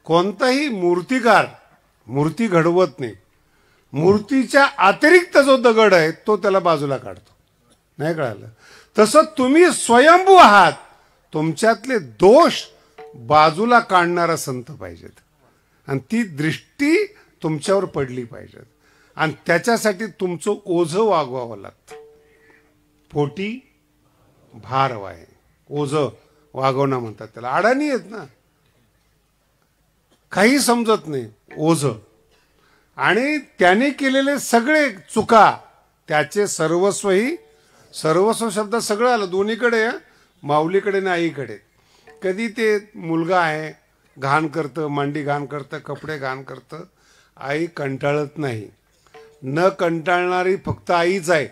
कोणताही मूर्तिकार मूर्ती घडवत नाही, मूर्तीच्या अतिरिक्त जो दगड आहे तो त्याला बाजूला काढतो. नाही कळालं? तसं तुम्ही स्वयंभू आहात, तुमच्यातले दोष बाजूला काढणारा संत पाहिजेत आणि ती दृष्टी तुमच्यावर पडली पाहिजेत आणि त्याच्यासाठी तुमचं ओझं वागवावं लागतं. पोटी भार आहे, ओझं वागवणं म्हणतात त्याला. अडाणी आहेत ना, काही समजत नाही, ओझं. आणि त्याने केलेले सगळे चुका त्याचे सर्वस्वही, सर्वस्व शब्द सगळं आलं दोन्हीकडे, माऊलीकडे आणि आईकडे. कधी ते मुलगा आहे घाण करतं, मांडी घाण करतं, कपडे घाण करतं, आई कंटाळत नाही. न कंटाळणारी फक्त आईच आहे.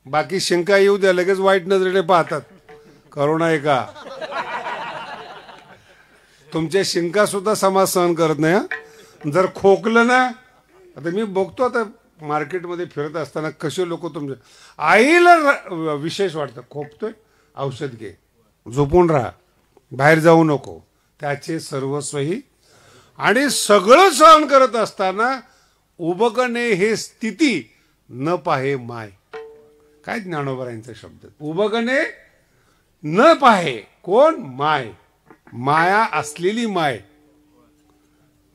बाकी शंका येऊ द्या, लगेच वाईट नजरेने पाहतात. करोना आहे का? तुमच्या शिंका सुद्धा समाज सहन करत नाही. जर खोकलं ना, आता मी बघतो आता मार्केटमध्ये फिरत असताना कसे लोक तुमच्या आईला विशेष वाटतं, खोकतोय औषध घे, झोपून राहा, बाहेर जाऊ नको, त्याचे सर्वस्वही. आणि सगळं सहन करत असताना उबगणे हे स्थिती न पाहे माय. काय ज्ञानोबरायांचा शब्द, उबगणे न पाहे कोण? माय. माया असलेली माय,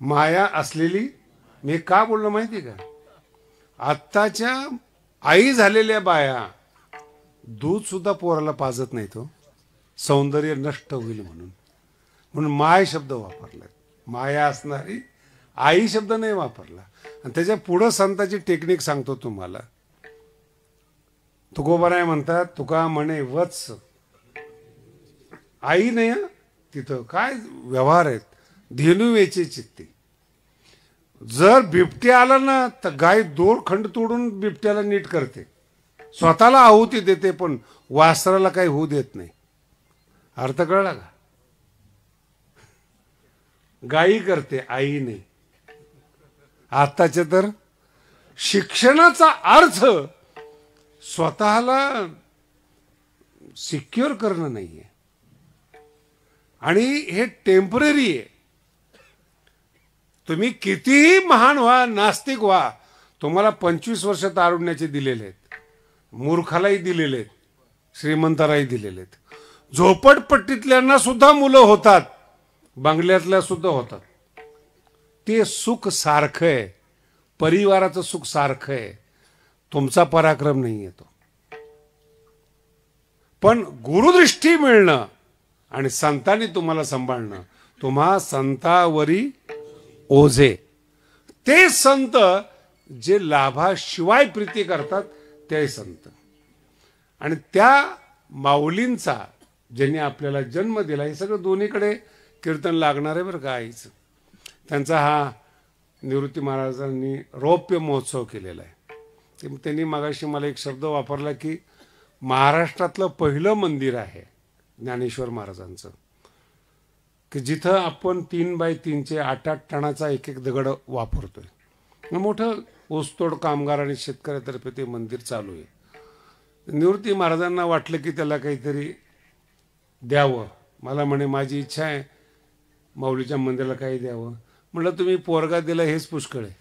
माया असलेली. मी का बोललो माहिती का? आत्ताच्या आई झालेल्या बाया दूध सुद्धा पोराला पाजत नाही, तो सौंदर्य नष्ट होईल म्हणून. म्हणून माय शब्द वापरला. माया असणारी आई शब्द नाही वापरला. आणि त्याच्या पुढं संताची टेक्निक सांगतो तुम्हाला. तुकोबाराय म्हणतात, तुका म्हणे वत्स. आई नाही, तिथं काय व्यवहार आहेत, धेनू वेचे चित्ती. जर बिबट्या आला ना तर गाय दोन खंड तोडून बिबट्याला नीट करते, स्वतःला आहुती देते, पण वासराला काही होऊ देत नाही. अर्थ कळला का? गायी करते, आई नाही. आताचे तर शिक्षणाचा अर्थ स्वतःला सिक्युअर करणं नाहीये आणि हे टेम्पररी आहे. तुम्ही कितीही महान व्हा, नास्तिक व्हा, तुम्हाला 25 वर्ष तारुण्याचे दिलेले आहेत, मूर्खालाही दिलेले आहेत, श्रीमंतालाही दिलेले आहेत. झोपडपट्टीतल्यांना सुद्धा मुलं होतात, बंगल्यातल्या सुद्धा होतात. ते सुख सारखं आहे, परिवाराचं सुख सारखं आहे. तुमचा पराक्रम नाही येतो. पण गुरुदृष्टी मिळणं आणि संतांनी तुम्हाला सांभाळणं, तुम्हा संतावरी ओझे. ते संत जे लाभाशिवाय प्रीती करतात ते संत. आणि त्या माऊलींचा ज्यांनी आपल्याला जन्म दिला, हे सगळं दोन्हीकडे कीर्तन लागणार आहे बरं का आईचं. त्यांचा हा निवृत्ती महाराजांनी रौप्य महोत्सव केलेला आहे. त्यांनी मगाशी मला एक शब्द वापरला की महाराष्ट्रातलं पहिलं मंदिर आहे ज्ञानेश्वर महाराजांचं, की जिथं आपण 3x3चे 8-8 टनाचा एक एक दगड वापरतोय. मोठं ऊसतोड कामगार आणि शेतकऱ्यातर्फे ते मंदिर चालू आहे. निवृत्ती महाराजांना वाटलं की त्याला काहीतरी द्यावं. मला म्हणे माझी इच्छा आहे माऊलीच्या मंदिराला काही द्यावं. म्हटलं तुम्ही पोरगा दिला हेच पुष्कळ आहे.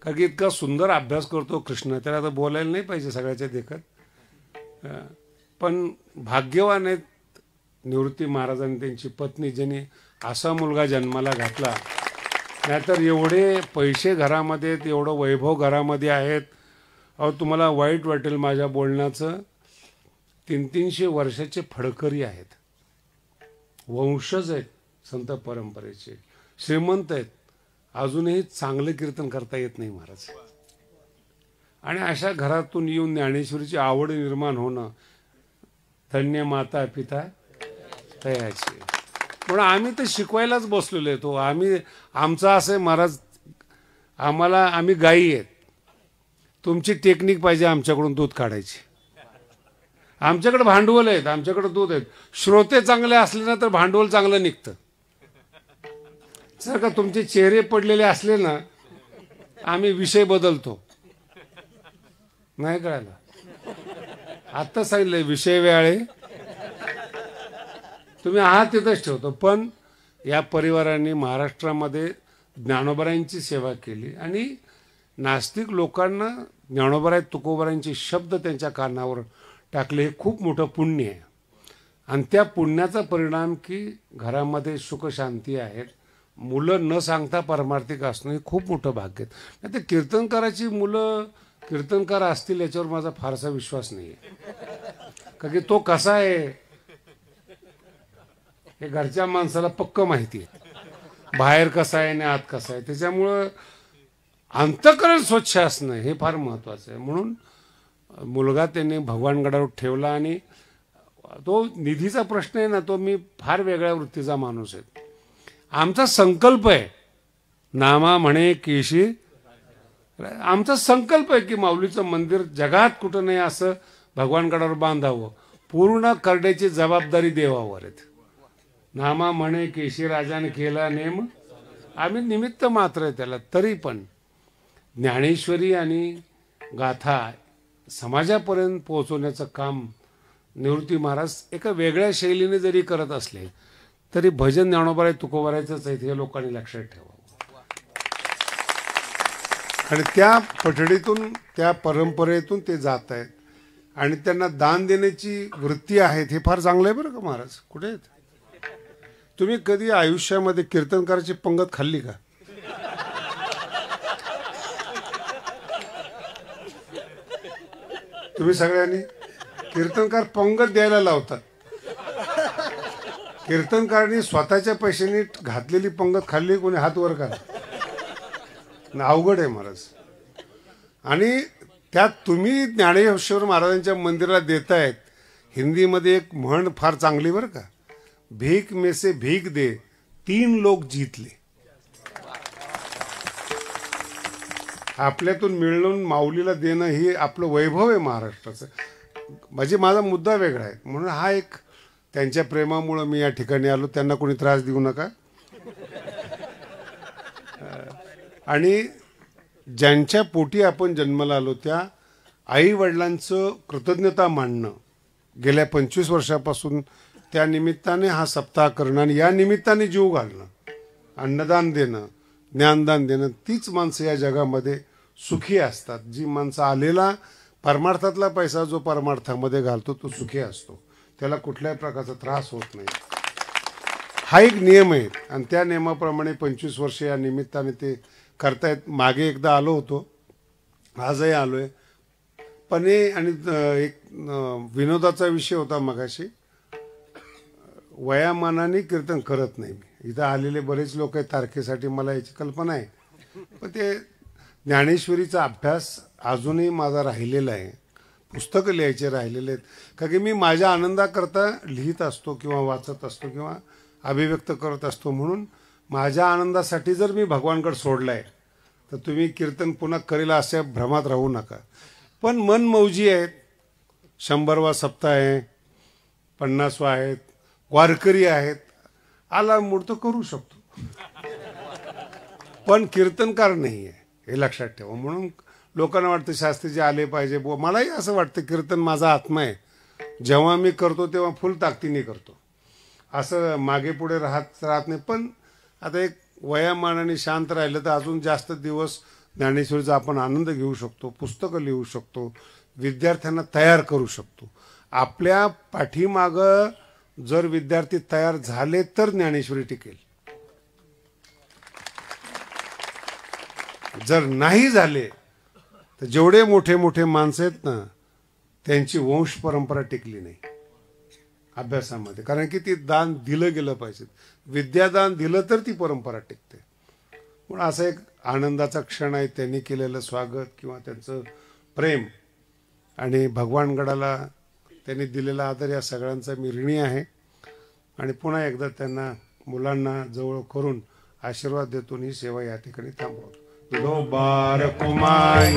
कारण की इतका सुंदर अभ्यास करतो कृष्ण, त्याला आता बोलायला नाही पाहिजे सगळ्याच्या देखत. पण भाग्यवान आहेत निवृत्ती महाराजांनी, त्यांची पत्नी, ज्यांनी असा मुलगा जन्माला घातला. नाहीतर एवढे पैसे घरामध्ये आहेत, एवढं वैभव घरामध्ये आहेत. अहो तुम्हाला वाईट वाटेल माझ्या बोलण्याचं, 300-300 वर्षाचे फडकरी आहेत, वंशज आहेत संत परंपरेचे, श्रीमंत आहेत, अजूनही चांगलं कीर्तन करता येत नाही महाराज. आणि अशा घरातून येऊन ज्ञानेश्वरीची आवड निर्माण होणं, धन्य माता पिता तयाची. म्हणून आम्ही तर शिकवायलाच बसलेलो आहे. तो आम्ही आमचं असं आहे महाराज, आम्ही गायी आहेत, तुमची टेक्निक पाहिजे आमच्याकडून दूध काढायची. आमच्याकडे भांडवल आहेत, आमच्याकडे दूध आहेत. श्रोते चांगले असले ना तर भांडवल चांगलं निघतं. जर का तुमचे चेहरे पडलेले असले ना, आम्ही विषय बदलतो. नाही कळालं? आत्ता सांगितलंय विषय वेळे तुम्ही आहात तिथंच ठेवतो. पण या परिवारांनी महाराष्ट्रामध्ये ज्ञानोबारायांची सेवा केली आणि नास्तिक लोकांना ज्ञानोबाराय तुकोबारायांचे शब्द त्यांच्या कानावर टाकले. हे खूप मोठं पुण्य आहे आणि त्या पुण्याचा परिणाम की घरामध्ये सुख शांती आहेत. मुलं न सांगता परमार्थिक असणं हे खूप मोठं भाग्य आहे. नाही तर कीर्तनकाराची मुलं कीर्तनकार असतील याच्यावर माझा फारसा विश्वास नाही आहे. कारण की तो कसा आहे हे घरच्या माणसाला पक्क माहिती आहे, बाहेर कसा आहे आणि आत कसा आहे. त्याच्यामुळं अंतःकरण स्वच्छ असणं हे फार महत्त्वाचं आहे. म्हणून मुलगा त्यांनी भगवानगडावर ठेवला आणि तो निधीचा प्रश्न आहे ना, तो मी फार वेगळ्या वृत्तीचा माणूस आहे. आमचा संकल्प आहे नामा म्हणे केशी, आमचा संकल्प आहे की माऊलीचं मंदिर जगात कुठं नाही असं भगवानगडावर बांधावं. पूर्ण करण्याची जबाबदारी देवावर आहे. नामा म्हणे केशी राजाने केला नेम, आम्ही निमित्त मात्र आहे त्याला. तरी पण ज्ञानेश्वरी आणि गाथा समाजापर्यंत पोहोचवण्याचं काम निवृत्ती महाराज एका वेगळ्या शैलीने जरी करत असले तरी भजन ज्ञानोबाराय तुकोबारायचंच आहे हे लोकांनी लक्षात ठेवावं. आणि त्या पठडीतून त्या परंपरेतून ते जात आहेत आणि त्यांना दान देण्याची वृत्ती आहे. हे फार चांगलं आहे बरं का महाराज. कुठे आहेत तुम्ही? कधी आयुष्यामध्ये कीर्तनकाराची पंगत खाल्ली का? तुम्ही सगळ्यांनी कीर्तनकार पंगत द्यायला लावतात. कीर्तनकारांनी स्वतःच्या पैशांनी घातलेली पंगत खाल्ली कोणी? हात वर करा. अवघड आहे महाराज. आणि त्यात तुम्ही ज्ञानेश्वर महाराजांच्या मंदिराला देतायत. हिंदीमध्ये एक म्हण फार चांगली बरं का, भीक में से भीक दे 3 लोक जीतले. आपल्यातून मिळून माऊलीला देणं ही आपलं वैभव आहे महाराष्ट्राचं. म्हणजे माझा मुद्दा वेगळा आहे. म्हणून हा एक त्यांच्या प्रेमामुळं मी या ठिकाणी आलो. त्यांना कोणी त्रास देऊ नका. आणि ज्यांच्या पोटी आपण जन्माला आलो त्या आई वडिलांचं कृतज्ञता मानणं गेल्या 25 वर्षापासून त्या निमित्ताने हा सप्ताह करणं आणि या निमित्ताने जीव घालणं, अन्नदान देणं, ज्ञानदान देणं, तीच माणसं या जगामध्ये सुखी असतात. जी माणसं आलेला परमार्थातला पैसा जो परमार्थामध्ये घालतो तो सुखी असतो. त्याला कुठल्याही प्रकारचा त्रास होत नाही. हा एक नियम आहे आणि त्या नियमाप्रमाणे 25 वर्ष या निमित्ताने ते करतायत. मागे एकदा आलो होतो, आजही आलोय. पण आणि एक विनोदाचा विषय होता मगाशी. वयामानाने कीर्तन करत नाही मी. इथं आलेले बरेच लोक आहेत तारखेसाठी, मला याची कल्पना आहे. पण ते ज्ञानेश्वरीचा अभ्यास अजूनही माझा राहिलेला आहे. पुस्तकं लिहायचे राहिलेले आहेत. कारण की मी माझ्या आनंदाकरता लिहित असतो किंवा वाचत असतो किंवा अभिव्यक्त करत असतो. म्हणून माझ्या आनंदासाठी जर मी भगवानकडे सोडलाय तर तुम्ही कीर्तन पुन्हा करेल अशा भ्रमात राहू नका. पण मन मौजी आहेत. 100वा सप्ताह आहे, 50वा आहेत, वारकरी आहेत. आला मूड तर करू शकतो, पण कीर्तनकार नाही आहे हे लक्षात ठेवा. म्हणून लोकांना वाटतं शास्त्रीजी आले पाहिजे. मलाही असं वाटतं कीर्तन माझा आत्मा आहे. जेव्हा मी करतो तेव्हा फुल ताकदीने करतो, असं मागे पुढे राहत नाही. पण आता एक वयामानाने शांत राहिलं तर अजून जास्त दिवस ज्ञानेश्वरीचा आपण आनंद घेऊ शकतो, पुस्तकं लिहू शकतो, विद्यार्थ्यांना तयार करू शकतो. आपल्या पाठीमागं जर विद्यार्थी तयार झाले तर ज्ञानेश्वरी टिकेल. जर नाही झाले तर जेवढे मोठे मोठे माणसं आहेत ना त्यांची वंश परंपरा टिकली नाही अभ्यासामध्ये. कारण की ती दान दिलं गेलं पाहिजे. विद्यादान दिलं तर ती परंपरा टिकते. म्हणून असा एक आनंदाचा क्षण आहे. त्यांनी केलेलं स्वागत किंवा त्यांचं प्रेम आणि भगवानगडाला त्यांनी दिलेला आदर या सगळ्यांचा मी ऋणी आहे. आणि पुन्हा एकदा त्यांना मुलांना जवळ करून आशीर्वाद देतो. ही सेवा या ठिकाणी थांबवतो. दो बार कुमाई